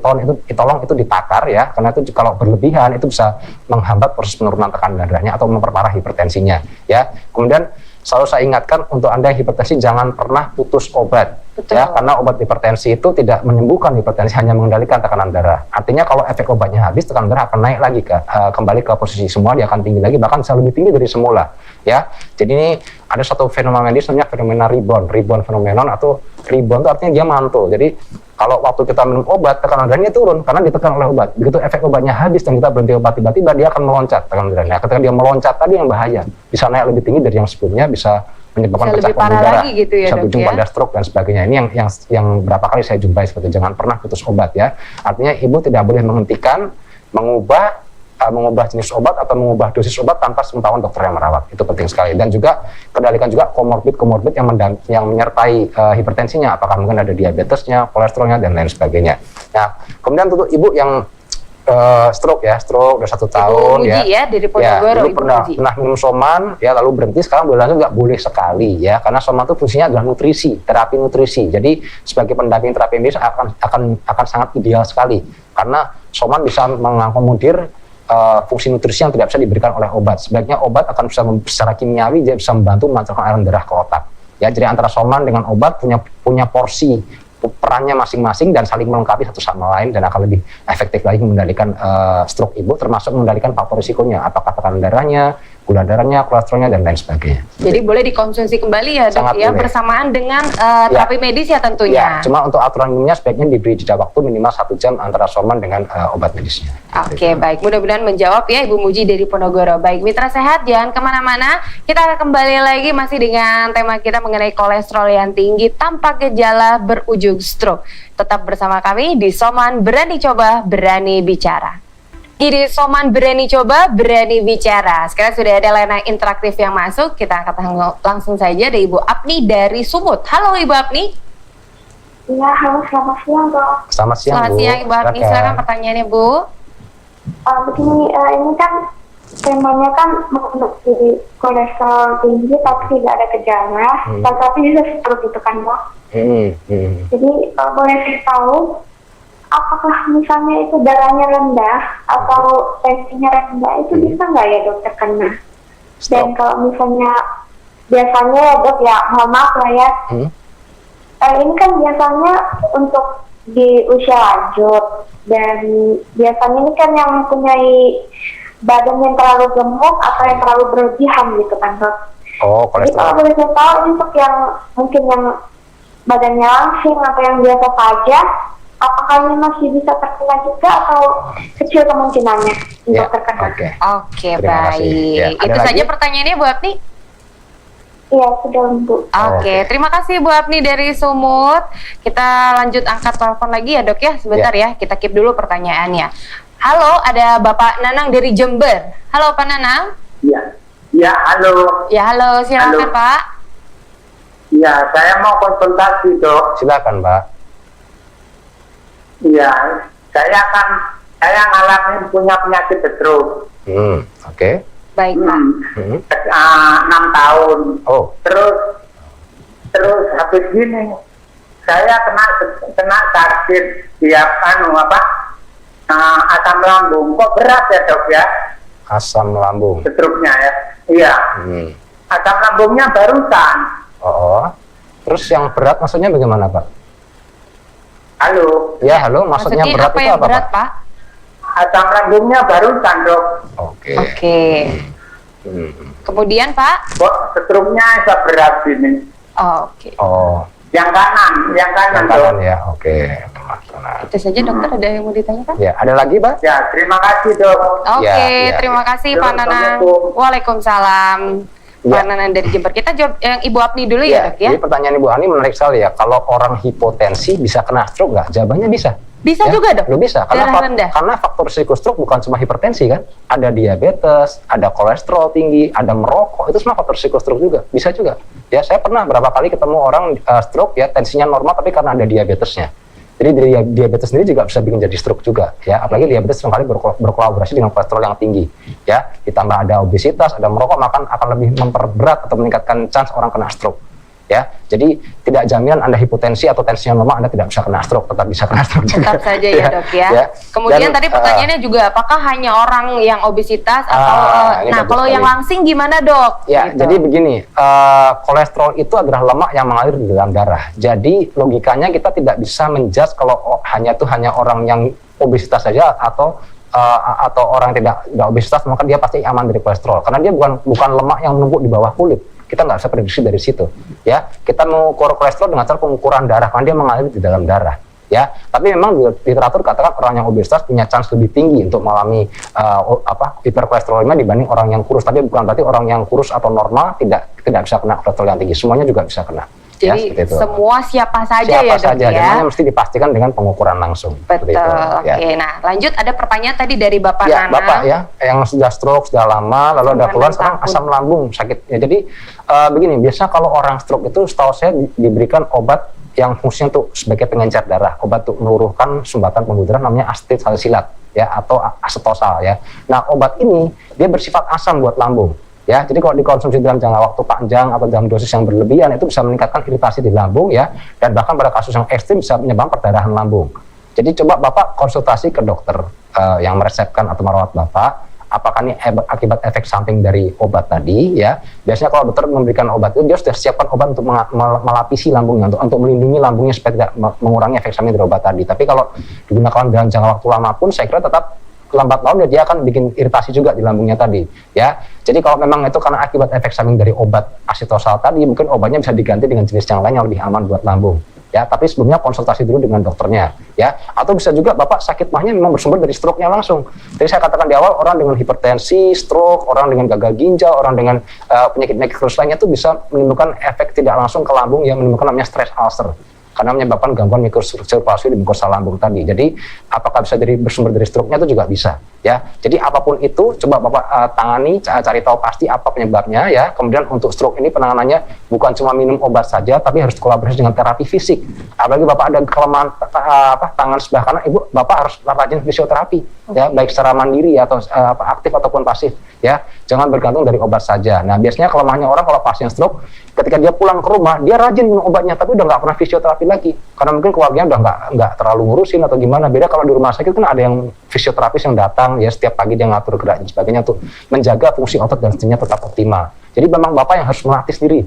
tolong itu ditakar ya, karena itu kalau berlebihan itu bisa menghambat proses penurunan tekanan darahnya atau memperparah hipertensinya ya. Kemudian selalu saya ingatkan untuk Anda yang hipertensi jangan pernah putus obat. Betul. Ya, karena obat hipertensi itu tidak menyembuhkan hipertensi, hanya mengendalikan tekanan darah. Artinya kalau efek obatnya habis, tekanan darah akan naik lagi kembali ke posisi semula, dia akan tinggi lagi, bahkan bisa lebih tinggi dari semula. Ya, jadi ini ada satu fenomena medis namanya fenomena rebound phenomenon, atau rebound itu artinya dia mantul. Jadi kalau waktu kita minum obat, tekanan darahnya turun karena ditekan oleh obat. Begitu efek obatnya habis dan kita berhenti obat, tiba-tiba dia akan meloncat tekanan darahnya. Ketika dia meloncat tadi yang bahaya, bisa naik lebih tinggi dari yang sebelumnya, bisa menyebabkan Bisa pecah lebih parah pembuluh darah, lagi gitu ya, bisa Dok, berujung ya? pada stroke dan sebagainya. Ini yang berapa kali saya jumpai seperti itu. Jangan pernah putus obat ya. Artinya ibu tidak boleh menghentikan, mengubah jenis obat atau mengubah dosis obat tanpa sepengetahuan dokter yang merawat. Itu penting sekali. Dan juga kendalikan juga komorbid yang menyertai hipertensinya, apakah mungkin ada diabetesnya, kolesterolnya dan lain sebagainya. Nah, kemudian untuk ibu yang stroke udah 1 tahun Muji ya, dari Ponorogo, dulu Ibu pernah Muji. minum soman ya, lalu berhenti, sekarang boleh lanjut nggak? Boleh sekali ya, karena soman itu fungsinya adalah nutrisi, terapi nutrisi. Jadi sebagai pendamping terapi medis akan sangat ideal sekali, karena soman bisa mengakomodir fungsi nutrisi yang tidak bisa diberikan oleh obat. Sebaiknya obat akan bisa secara kimiawi dia bisa membantu melancarkan aliran darah ke otak. Ya, jadi antara soman dengan obat punya porsi perannya masing-masing dan saling melengkapi satu sama lain, dan akan lebih efektif lagi mengendalikan stroke ibu, termasuk mengendalikan faktor risikonya, apakah tekanan darahnya, gula darahnya, kolesterolnya dan lain sebagainya. Jadi boleh dikonsumsi kembali ya, Dok, Sangat ya, boleh. bersamaan dengan terapi medis ya tentunya. Ya, cuma untuk aturan minumnya sebaiknya diberi jeda waktu minimal 1 jam antara soman dengan obat medisnya. Oke, baik. Mudah-mudahan menjawab ya Ibu Muji dari Ponorogo. Baik, mitra sehat, jangan kemana-mana. Kita akan kembali lagi masih dengan tema kita mengenai kolesterol yang tinggi tanpa gejala berujung stroke. Tetap bersama kami di Soman Berani Coba, Berani Bicara. Di Soman Berani Coba, Berani Bicara. Sekarang sudah ada layanan interaktif yang masuk. Kita akan langsung saja ada Ibu Apni dari Sumut. Halo Ibu Apni. Iya, halo, selamat siang, Dok. Selamat siang, Selamat Bu. siang Ibu Apni. Silakan pertanyaannya, Bu. Begini, ini kan temanya kan untuk jadi kolesterol tinggi tapi tidak ada gejala, tapi bisa seperti itu kan, Dok. Jadi boleh saya tahu apakah misalnya itu darahnya rendah atau tensinya rendah, itu bisa nggak ya, Dok, terkena? Dan kalau misalnya biasanya ya, Dok, ya mohon maaf lah ya, ini kan biasanya untuk di usia lanjut, dan biasanya ini kan yang mempunyai badan yang terlalu gemuk atau yang terlalu berlebihan gitu kan dok. Oh, Jadi kalau kolesterol. boleh saya tahu ini untuk yang mungkin yang badannya langsing atau yang biasa saja, apakah ini masih bisa terkena juga atau kecil kemungkinannya untuk Ya, terkena? oke. Oke, Terima kasih. baik. Ya, ada Itu lagi? saja pertanyaannya Bu Apni. Iya sudah Bu. Oke, terima kasih Bu Apni dari Sumut. Kita lanjut angkat telepon lagi ya dok ya, sebentar ya. Kita keep dulu pertanyaannya. Halo, ada Bapak Nanang dari Jember. Halo Pak Nanang. Ya, ya halo. Ya halo, silakan Halo. Pak. Ya, saya mau konsultasi dok. Silakan, Mbak. Iya, saya ngalamin punya penyakit stroke. Oke. Baik Pak. 6 tahun. Oh, Terus habis gini, saya kena sakit tiap asam lambung. Kok berat ya dok ya? asam lambung. Stroke-nya ya. Iya. Asam lambungnya barusan. Oh. Terus yang berat maksudnya bagaimana, Pak? Halo. Ya, halo, maksudnya berat apa itu yang apa, berat Pak? Pak? Asam lambungnya barusan dok. Oke. Oke. Kemudian Pak? Kok stroke-nya bisa berat gini? Oh, oke. Oh, Yang kanan yang dok. kanan ya. Oke. Nah. Itu saja dokter, ada yang mau ditanyakan? Ya, ada lagi, Pak? Ya, terima kasih dok. Oke, Ya, terima kasih Pak Nanang. Assalamualaikum. Waalaikumsalam. Ya. Pak Nanang dari Jember. Kita jawab yang Ibu Apni dulu ya, dok ya. Jadi pertanyaan Ibu Ani menarik sekali ya. Kalau orang hipotensi bisa kena stroke nggak? Jawabannya bisa. Bisa juga dok? Lo bisa. Darah rendah. Karena faktor risiko stroke bukan cuma hipertensi kan. Ada diabetes, ada kolesterol tinggi, ada merokok. Itu semua faktor risiko stroke juga. Bisa juga. Ya, saya pernah berapa kali ketemu orang stroke ya, tensinya normal tapi karena ada diabetesnya. Jadi dari diabetes sendiri juga bisa bikin jadi stroke juga, ya. Apalagi diabetes seringkali berkolaborasi dengan kolesterol yang tinggi, ya. Ditambah ada obesitas, ada merokok, maka akan lebih memperberat atau meningkatkan chance orang kena stroke, ya. Jadi tidak jaminan Anda hipotensi atau tensinya normal Anda tidak bisa kena stroke, tetap bisa kena stroke juga. Tetap saja ya dok ya. Kemudian Dan, tadi pertanyaannya juga, apakah hanya orang yang obesitas atau ini nah bagus kalau yang sekali. langsing gimana dok? Ya, Gitu. jadi begini, kolesterol itu adalah lemak yang mengalir di dalam darah. Jadi logikanya kita tidak bisa menjudge kalau hanya orang yang obesitas saja atau orang yang tidak obesitas maka dia pasti aman dari kolesterol. Karena dia bukan lemak yang menumpuk di bawah kulit. Kita nggak bisa prediksi dari situ. Ya, kita mengukur kolesterol dengan cara pengukuran darah karena dia mengalir di dalam darah. Ya, tapi memang di literatur katakan orang yang obesitas punya chance lebih tinggi untuk mengalami hiperkolesterolemia dibanding orang yang kurus. Tapi bukan berarti orang yang kurus atau normal tidak bisa kena kolesterol yang tinggi. Semuanya juga bisa kena. Jadi ya, semua siapa saja siapa ya dok saja, ya. makanya mesti dipastikan dengan pengukuran langsung. Betul. Seperti itu, ya. Oke, nah lanjut ada pertanyaan tadi dari Bapak Ya, Nanang. Bapak ya, yang sudah stroke sudah lama, lalu ada 9 keluhan sekarang tahun. asam lambung sakit. Ya, jadi begini, biasanya kalau orang stroke itu setahu saya diberikan obat yang fungsinya untuk sebagai pengencer darah, obat untuk meluruhkan sumbatan pembuluh darah namanya asetil salisilat ya atau asetosal ya. Nah, obat ini dia bersifat asam buat lambung. Ya, jadi kalau dikonsumsi dalam jangka waktu panjang atau dalam dosis yang berlebihan itu bisa meningkatkan iritasi di lambung ya, dan bahkan pada kasus yang ekstrim bisa menyebabkan perdarahan lambung. Jadi coba Bapak konsultasi ke dokter yang meresepkan atau merawat Bapak, apakah ini akibat efek samping dari obat tadi ya. Biasanya kalau dokter memberikan obat itu dia sudah siapkan obat untuk melapisi lambungnya, untuk melindungi lambungnya supaya tidak mengurangi efek samping dari obat tadi. Tapi kalau digunakan dalam jangka waktu lama pun saya kira tetap lambat laun dia akan bikin iritasi juga di lambungnya tadi ya. Jadi kalau memang itu karena akibat efek samping dari obat asetosal tadi, mungkin obatnya bisa diganti dengan jenis yang lain yang lebih aman buat lambung ya. Tapi sebelumnya konsultasi dulu dengan dokternya ya. Atau bisa juga Bapak sakit mahnya memang bersumber dari stroke-nya langsung. Jadi saya katakan di awal, orang dengan hipertensi, stroke, orang dengan gagal ginjal, orang dengan penyakit-penyakit kronis lainnya itu bisa menimbulkan efek tidak langsung ke lambung yang menimbulkan namanya stress ulcer, karena menyebabkan gangguan mikrosirkulasi di mukosa lambung tadi. Jadi apakah bisa bersumber dari stroke-nya itu juga bisa ya. Jadi apapun itu coba Bapak tangani, cari tahu pasti apa penyebabnya ya. Kemudian untuk stroke ini penanganannya bukan cuma minum obat saja, tapi harus kolaborasi dengan terapi fisik. Apalagi Bapak ada kelemahan tangan sebelah kanan, Bapak harus rajin fisioterapi ya, baik secara mandiri atau aktif ataupun pasif ya. Jangan bergantung dari obat saja. Nah, biasanya kelemahannya orang kalau pasien stroke, ketika dia pulang ke rumah dia rajin minum obatnya tapi udah nggak pernah fisioterapi lagi karena mungkin keluarganya udah nggak terlalu ngurusin atau gimana. Beda kalau di rumah sakit kan ada yang fisioterapis yang datang ya setiap pagi, dia ngatur gerak dan sebagainya untuk menjaga fungsi otot dan sendi tetap optimal. Jadi memang Bapak yang harus melatih sendiri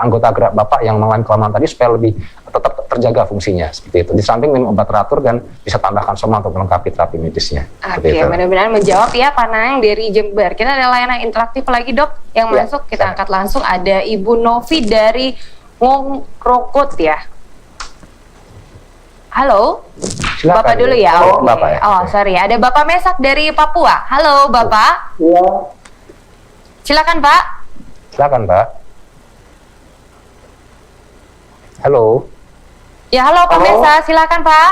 anggota gerak Bapak yang mengalami kelamahan tadi supaya lebih tetap terjaga fungsinya seperti itu. Di samping minum obat teratur dan bisa tambahkan soma untuk melengkapi terapi medisnya. Oke, benar-benar menjawab ya Pak Nanang dari Jember. Kita ada layanan interaktif lagi dok yang masuk, kita angkat langsung. Ada Ibu Novi dari Ngongrokot ya. Halo, Silakan, Bapak dulu ya. Oh, Oke. Bapak ya. Oh, sorry. Ada Bapak Mesak dari Papua. Halo, Bapak. Iya. Silakan, Pak. Silakan Pak. Halo. Ya, halo Pak Mesak. Silakan, Pak.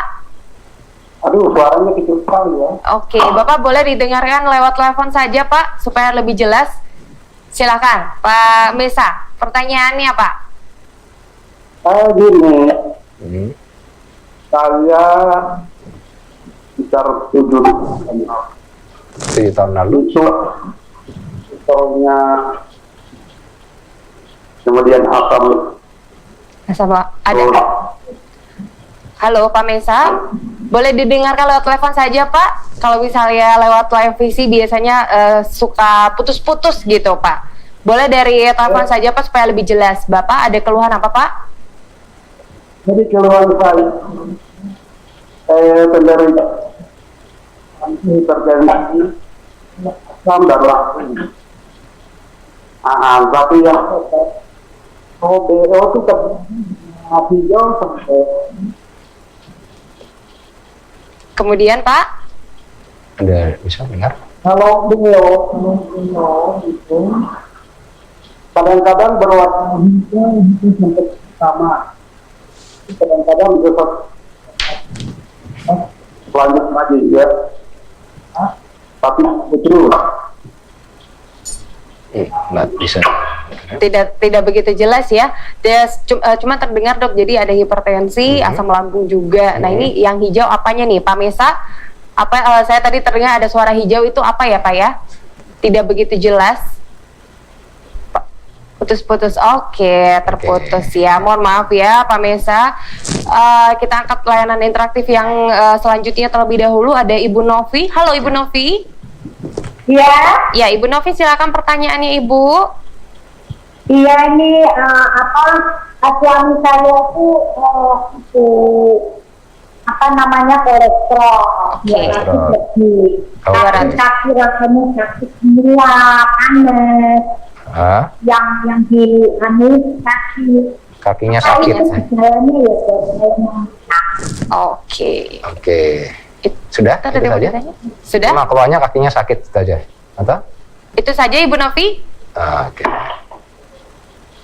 Aduh, suaranya kecil sekali ya. Oke, Bapak boleh didengarkan lewat telepon saja, Pak, supaya lebih jelas. Silakan, Pak Mesak. Pertanyaannya, Pak. Gini, Hmm. saya sekitar 7 tahun lalu. Soalnya kemudian asam Sama ada. Halo Pak Mesa, boleh didengarkan lewat telepon saja Pak. Kalau misalnya lewat live visi biasanya suka putus-putus gitu Pak. Boleh dari telepon saja Pak supaya lebih jelas. Bapak ada keluhan apa Pak? jadi keluhan saya penderita terjadi asam dan lambung. Tapi yang OBO itu hijau sampai Kemudian Pak? Ada bisa dengar? kalau beliau itu kadang-kadang berwarna hijau itu sampai sama, kadang-kadang bisa lanjut lagi ya, tapi betul Nggak bisa. Tidak begitu jelas ya. Dia cuma terdengar dok. Jadi ada hipertensi, asam lambung juga. Nah ini yang hijau apanya nih Pak Mesa? Apa saya tadi terdengar ada suara hijau itu apa ya Pak ya? Tidak begitu jelas. Putus-putus. Oke, terputus ya. Mohon maaf ya Pak Mesa. Kita angkat layanan interaktif yang selanjutnya terlebih dahulu. Ada Ibu Novi. Halo Ibu Novi. Iya, Ya Ibu Novi silakan pertanyaannya Ibu. iya ini suami saya tuh kolesterol. Oke. Kaki rasanya sakit semua, panas. Yang di kaki. Kakinya sakit. Jalannya ya kayak Oke. Oke. Sudah? Itu Itu saja? Sudah? Cuma keluarnya kakinya sakit itu aja. Atau? Itu saja Ibu Novi? Oke.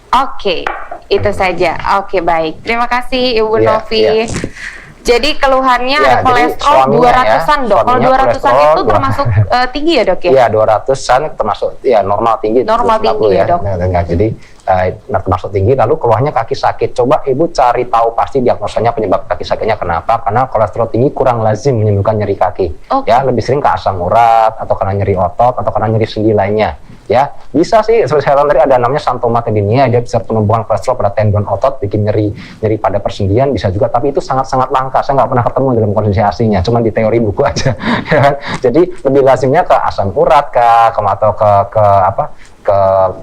Oke, itu saja. Oke, baik. Terima kasih Ibu Iya, Novi. iya. Jadi keluhannya Iya, ada jadi kolesterol suaminya 200-an dok. Kalau suaminya 200-an kolesterol itu termasuk tinggi ya dok ya? Iya, 200-an termasuk ya normal tinggi. Normal 190 tinggi ya, Dok. Nah, jadi termasuk tinggi, lalu keluhannya kaki sakit. Coba Ibu cari tahu pasti diagnosanya penyebab kaki sakitnya kenapa. Karena kolesterol tinggi kurang lazim menyembuhkan nyeri kaki. Oke. Ya, lebih sering ke asam urat atau karena nyeri otot atau karena nyeri sendi lainnya. Ya, bisa sih seperti saya bilang tadi ada namanya santomatidinia, dia bisa penumbuhan kolesterol pada tendon otot, bikin nyeri pada persendian bisa juga, tapi itu sangat-sangat langka. Saya nggak pernah ketemu dalam kondisi aslinya, cuma di teori buku aja. Ya kan? Jadi lebih lazimnya ke asam urat atau ke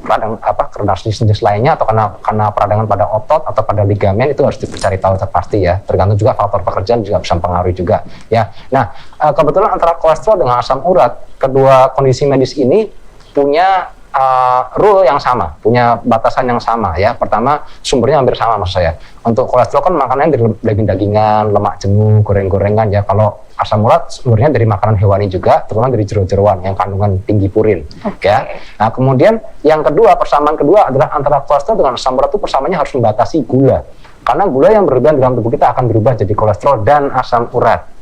peradangan jenis lainnya, atau karena peradangan pada otot atau pada ligamen, itu harus dicari tahu pasti ya. Tergantung juga faktor pekerjaan juga bisa mempengaruhi juga ya. Nah, kebetulan antara kolesterol dengan asam urat, kedua kondisi medis ini punya rule yang sama, punya batasan yang sama ya. Pertama, sumbernya hampir sama maksud saya. Untuk kolesterol kan makanannya dari daging-dagingan, lemak jenuh, goreng-gorengan ya. Kalau asam urat sumbernya dari makanan hewani juga, terutama dari jeroan-jeroan yang kandungan tinggi purin. Ya. Nah, kemudian yang kedua, persamaan kedua adalah antara kolesterol dengan asam urat itu persamaannya harus membatasi gula. Karena gula yang berlebihan dalam tubuh kita akan berubah jadi kolesterol dan asam urat.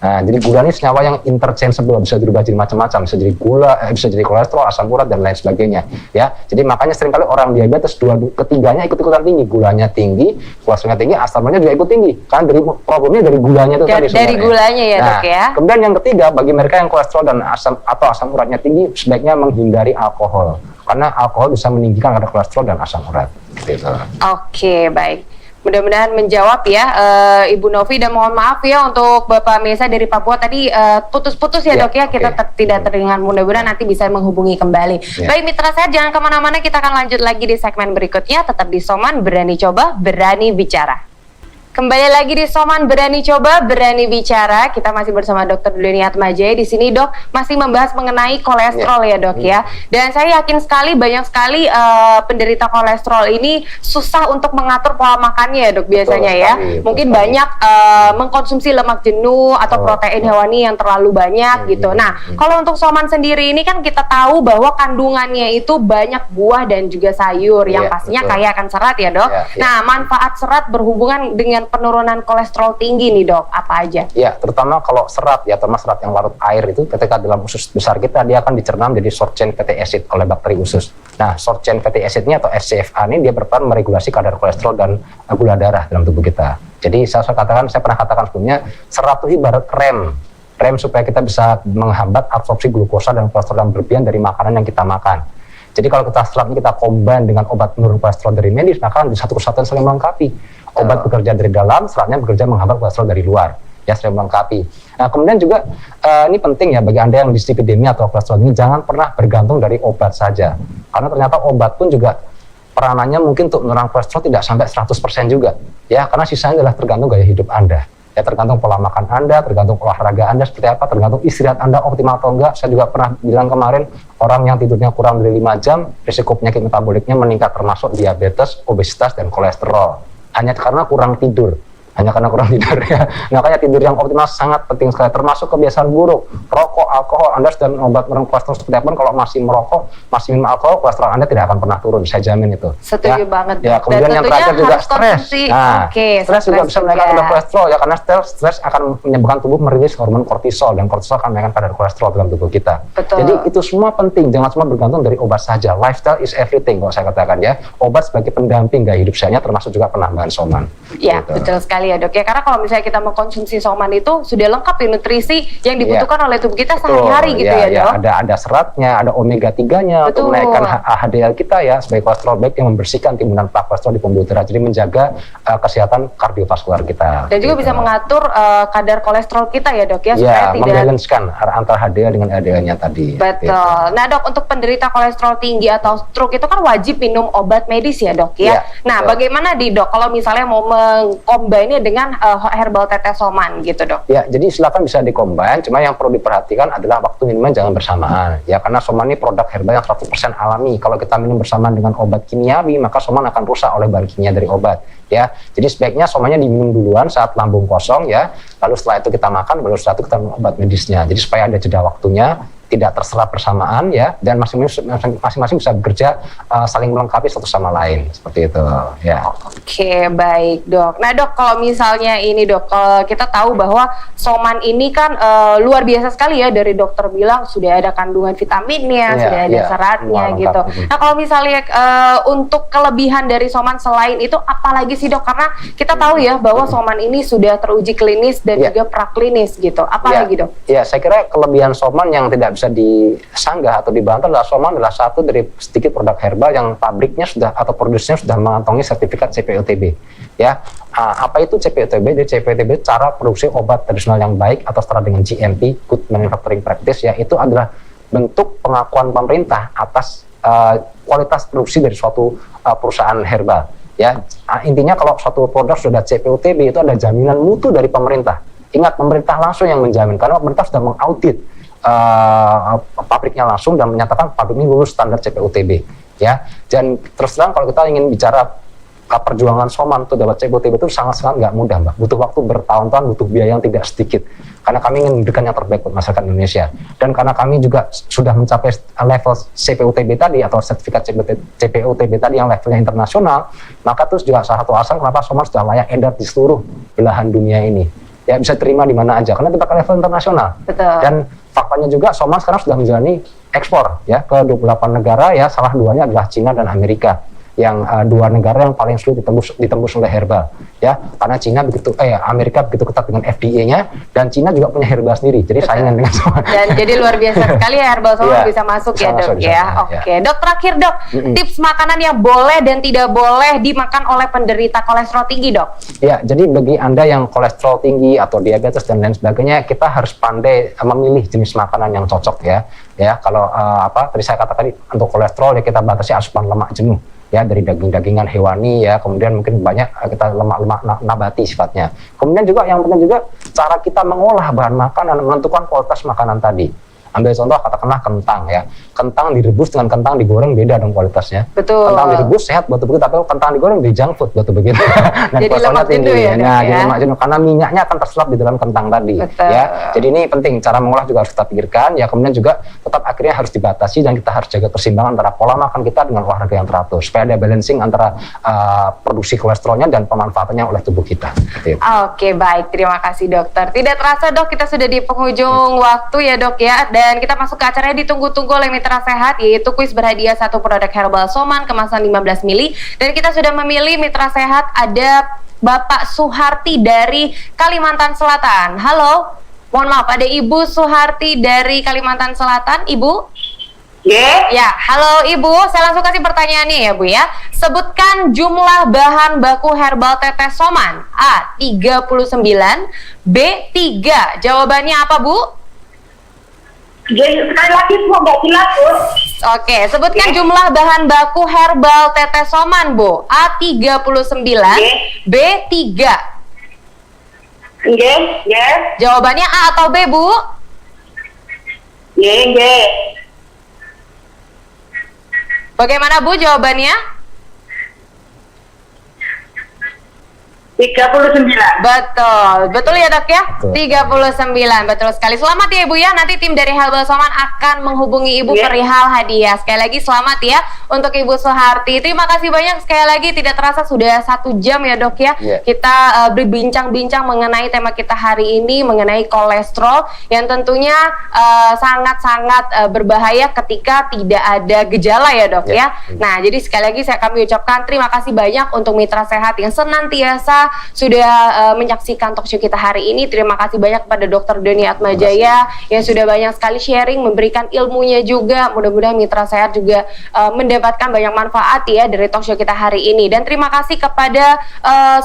Nah, jadi gula ini senyawa yang interchangeable, bisa berubah jadi macam-macam, bisa jadi gula, bisa jadi kolesterol, asam urat dan lain sebagainya. Ya, jadi makanya seringkali orang diabetes ketiganya ikut-ikutan tinggi, gulanya tinggi, kolesterolnya tinggi, asam uratnya juga ikut tinggi. Karena problemnya dari gulanya itu tadi sebenarnya. Dari gulanya ya dok ya. Kemudian yang ketiga, bagi mereka yang kolesterol dan asam uratnya tinggi, sebaiknya menghindari alkohol, karena alkohol bisa meninggikan kadar kolesterol dan asam urat. Gitu. Oke, baik. Mudah-mudahan menjawab ya Ibu Novi, dan mohon maaf ya untuk Bapak Mesa dari Papua tadi putus-putus ya, Dok ya, kita tidak terdengar. Mudah-mudahan nanti bisa menghubungi kembali. Baik mitra saya, jangan kemana-mana, kita akan lanjut lagi di segmen berikutnya, tetap di Soman Berani Coba Berani Bicara. Kembali lagi di Soman Berani Coba Berani Bicara. Kita masih bersama Dr. Duliani Atmajaya. Di sini Dok masih membahas mengenai kolesterol ya Dok ya. Dan saya yakin sekali banyak sekali penderita kolesterol ini susah untuk mengatur pola makannya ya Dok biasanya ya. Mungkin banyak mengkonsumsi lemak jenuh atau protein hewani yang terlalu banyak gitu. Nah, kalau untuk Soman sendiri ini kan kita tahu bahwa kandungannya itu banyak buah dan juga sayur yang pastinya kaya akan serat ya Dok. Nah, manfaat serat berhubungan dengan penurunan kolesterol tinggi nih Dok, apa aja? Ya, terutama kalau serat ya, terutama serat yang larut air itu ketika dalam usus besar kita dia akan dicerna menjadi short chain fatty acid oleh bakteri usus. Nah, short chain fatty acidnya atau SCFA ini dia berperan meregulasi kadar kolesterol dan gula darah dalam tubuh kita. Jadi saya pernah katakan sebelumnya, serat itu ibarat rem supaya kita bisa menghambat absorpsi glukosa dan kolesterol yang berlebihan dari makanan yang kita makan. Jadi kalau serat ini kita combine dengan obat penurun kolesterol dari medis, maka di satu kesatuan saling melengkapi. Obat bekerja dari dalam, seratnya bekerja menghambat kolesterol dari luar, ya saling melengkapi. Nah, kemudian juga ini penting ya bagi Anda yang dislipidemia atau kolesterol ini, jangan pernah bergantung dari obat saja. Karena ternyata obat pun juga peranannya mungkin untuk menurunkan kolesterol tidak sampai 100% juga. Ya, karena sisanya adalah tergantung gaya hidup Anda. Ya, tergantung pola makan Anda, tergantung olahraga Anda seperti apa, tergantung istirahat Anda optimal atau enggak. Saya juga pernah bilang kemarin, orang yang tidurnya kurang dari 5 jam, risiko penyakit metaboliknya meningkat termasuk diabetes, obesitas, dan kolesterol. Hanya karena kurang tidur. Ya. Makanya tidur yang optimal sangat penting sekali, termasuk kebiasaan buruk, rokok, alkohol. Anda sudah obat menurun kolesterol seperti apa, kalau masih merokok, masih minum alkohol, kolesterol Anda tidak akan pernah turun, saya jamin itu. Setuju banget. Ya, kemudian yang terakhir juga stres. Nah, stres juga bisa menaikkan kadar kolesterol ya, karena stres akan menyebabkan tubuh merilis hormon kortisol, dan kortisol akan menaikkan kadar kolesterol dalam tubuh kita. Betul. Jadi itu semua penting, jangan cuma bergantung dari obat saja. Lifestyle is everything, kalau saya katakan ya. Obat sebagai pendamping gaya hidup saya, termasuk juga penambahan Soman. Ya, gitu. Betul sekali ya Dok ya, karena kalau misalnya kita mengkonsumsi Soman itu sudah lengkap ya nutrisi yang dibutuhkan oleh tubuh kita sehari-hari gitu ya Dok. Ada seratnya, ada omega 3-nya untuk menaikkan HDL kita ya, sebagai kolesterol baik yang membersihkan timbunan plak kolesterol di pembuluh darah, jadi menjaga kesehatan kardiovaskular kita. Dan juga bisa mengatur kadar kolesterol kita ya Dok ya, supaya tidak membalancekan antara HDL dengan LDL-nya tadi. Betul. Gitu. Nah Dok, untuk penderita kolesterol tinggi atau stroke itu kan wajib minum obat medis ya Dok ya. Nah, bagaimana Dok kalau misalnya mau mengcombine dengan herbal tetes Soman gitu Dok? Ya, jadi silakan bisa dikombin, cuma yang perlu diperhatikan adalah waktu minumnya jangan bersamaan ya, karena Soman ini produk herbal yang 100% alami. Kalau kita minum bersamaan dengan obat kimiawi, maka Soman akan rusak oleh bahan kimia dari obat ya. Jadi sebaiknya Somannya diminum duluan saat lambung kosong ya, lalu setelah itu kita makan, baru setelah itu kita minum obat medisnya. Jadi supaya ada jeda waktunya, tidak terserap bersamaan ya, dan masing-masing bisa bekerja saling melengkapi satu sama lain, seperti itu ya. Oke, baik Dok. Nah Dok, kalau misalnya ini Dok, kita tahu bahwa Soman ini kan luar biasa sekali ya, dari dokter bilang sudah ada kandungan vitaminnya, sudah ada seratnya gitu. Nah kalau misalnya untuk kelebihan dari Soman selain itu apalagi sih Dok? Karena kita tahu ya bahwa Soman ini sudah teruji klinis dan juga praklinis gitu. Apalagi Dok? Ya, saya kira kelebihan Soman yang tidak bisa disanggah atau dibantah adalah Soman adalah satu dari sedikit produk herbal yang pabriknya sudah atau produsennya sudah mengantongi sertifikat CPOTB ya. Apa itu CPOTB? Jadi CPOTB cara produksi obat tradisional yang baik atau setara dengan GMP, Good Manufacturing Practice ya, itu adalah bentuk pengakuan pemerintah atas kualitas produksi dari suatu perusahaan herbal ya. Intinya kalau suatu produk sudah CPOTB itu ada jaminan mutu dari pemerintah. Ingat, pemerintah langsung yang menjamin, karena pemerintah sudah mengaudit pabriknya langsung dan menyatakan pabrik ini lulus standar CPOTB ya. Dan terus terang kalau kita ingin bicara perjuangan Soman untuk dapat CPOTB itu sangat-sangat nggak mudah Mbak, butuh waktu bertahun-tahun, butuh biaya yang tidak sedikit, karena kami ingin memberikan yang terbaik buat masyarakat Indonesia, dan karena kami juga sudah mencapai level CPOTB tadi atau sertifikat CPOTB tadi yang levelnya internasional, maka terus juga salah satu alasan kenapa Soman sudah layak edar di seluruh belahan dunia ini ya, bisa terima di mana aja karena kita ke level internasional. Betul. Dan faktanya juga Soman sekarang sudah menjalani ekspor ya ke 28 negara ya, salah duanya adalah Cina dan Amerika. dua negara yang paling sulit ditembus oleh herbal, ya, karena Amerika begitu ketat dengan FDA-nya, dan Cina juga punya herbal sendiri, jadi saingan dengan semua. Dan jadi luar biasa sekali ya herbal Soman bisa masuk ya dok ya. Oke, dok, terakhir dok, tips makanan yang boleh dan tidak boleh dimakan oleh penderita kolesterol tinggi dok. Ya, jadi bagi Anda yang kolesterol tinggi atau diabetes dan lain sebagainya, kita harus pandai memilih jenis makanan yang cocok ya. Ya, kalau tadi saya katakan untuk kolesterol ya kita batasi asupan lemak jenuh ya, dari daging-dagingan hewani ya, kemudian mungkin banyak kita lemak-lemak nabati sifatnya. Kemudian juga yang penting juga cara kita mengolah bahan makanan, menentukan kualitas makanan tadi. Ambil contoh katakanlah kentang ya. Kentang direbus dengan kentang digoreng beda dong kualitasnya. Betul. Kentang direbus sehat buat tubuh kita, tapi kentang digoreng di junk food buat tubuh kita. Dan jadi lemak jenuh ya. Nah, jadi lemak jenuh karena minyaknya akan terserap di dalam kentang tadi. Betul. Ya. Jadi ini penting, cara mengolah juga harus kita pikirkan ya. Kemudian juga tetap akhirnya harus dibatasi dan kita harus jaga keseimbangan antara pola makan kita dengan olahraga yang teratur supaya ada balancing antara produksi kolesterolnya dan pemanfaatannya oleh tubuh kita. Oke, baik, terima kasih dokter. Tidak terasa dok, kita sudah di penghujung waktu ya dok ya, dan kita masuk ke acara ditunggu-tunggu oleh Mitra Sehat, yaitu kuis berhadiah 1 produk herbal Soman kemasan 15 ml. Dan kita sudah memilih Mitra Sehat, ada Bapak Suharti dari Kalimantan Selatan. Halo, mohon maaf, ada Ibu Suharti dari Kalimantan Selatan. Ibu? Ya, halo Ibu, saya langsung kasih pertanyaannya ya Bu ya. Sebutkan jumlah bahan baku herbal tetes Soman. A, 39, B, 3. Jawabannya apa Bu? Jadi sekali lagi semua nggak jelas Bu. Oke, sebutkan jumlah bahan baku herbal tetes Soman Bu. A 39, B 3. Jawabannya A atau B Bu? Bagaimana Bu jawabannya? 39. Betul ya dok ya? 39, betul sekali. Selamat ya Ibu ya, nanti tim dari Herbal Soman akan menghubungi Ibu perihal hadiah. Sekali lagi selamat ya untuk Ibu Suharti. Terima kasih banyak sekali lagi, tidak terasa sudah 1 jam ya dok ya. Kita berbincang-bincang mengenai tema kita hari ini, mengenai kolesterol yang tentunya sangat-sangat berbahaya ketika tidak ada gejala ya dok ya. Nah, jadi sekali lagi kami ucapkan terima kasih banyak untuk Mitra Sehat yang senantiasa sudah menyaksikan talkshow kita hari ini. Terima kasih banyak kepada Dr. Doni Atmajaya yang sudah banyak sekali sharing, memberikan ilmunya juga. Mudah-mudahan Mitra Sehat juga mendapatkan banyak manfaat ya dari talkshow kita hari ini. Dan terima kasih kepada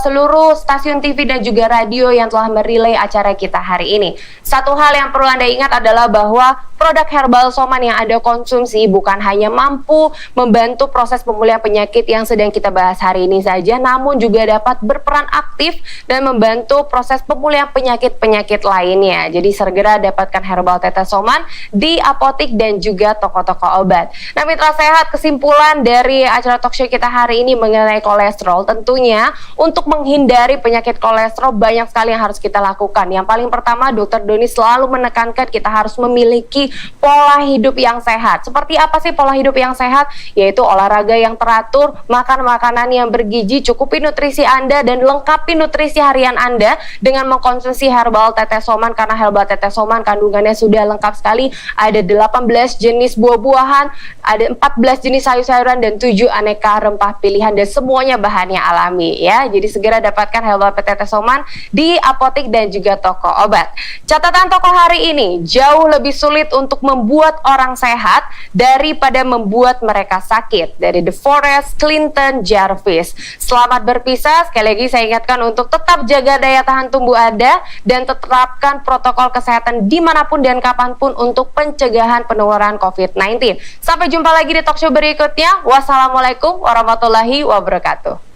seluruh stasiun TV dan juga radio yang telah merelay acara kita hari ini. Satu hal yang perlu Anda ingat adalah bahwa produk herbal Soman yang Anda konsumsi bukan hanya mampu membantu proses pemulihan penyakit yang sedang kita bahas hari ini saja, namun juga dapat berperan aktif dan membantu proses pemulihan penyakit-penyakit lainnya. Jadi segera dapatkan herbal tetes Soman di apotik dan juga toko-toko obat. Nah Mitra Sehat, kesimpulan dari acara talkshow kita hari ini mengenai kolesterol, tentunya untuk menghindari penyakit kolesterol banyak sekali yang harus kita lakukan. Yang paling pertama, Dr. Doni selalu menekankan kita harus memiliki pola hidup yang sehat. Seperti apa sih pola hidup yang sehat? Yaitu olahraga yang teratur, makan makanan yang bergizi, cukupi nutrisi Anda dan lengkapi nutrisi harian Anda dengan mengkonsumsi herbal tetes Soman, karena herbal tetes Soman kandungannya sudah lengkap sekali. Ada 18 jenis buah-buahan, ada 14 jenis sayur-sayuran dan 7 aneka rempah pilihan, dan semuanya bahannya alami ya. Jadi segera dapatkan herbal tetes Soman di apotik dan juga toko obat. Catatan toko hari ini, jauh lebih sulit untuk membuat orang sehat daripada membuat mereka sakit. Dari The Forest, Clinton Jarvis. Selamat berpisah. Sekali lagi saya ingatkan untuk tetap jaga daya tahan tubuh Anda dan tetapkan protokol kesehatan dimanapun dan kapanpun untuk pencegahan penularan COVID-19. Sampai jumpa lagi di talkshow berikutnya. Wassalamualaikum warahmatullahi wabarakatuh.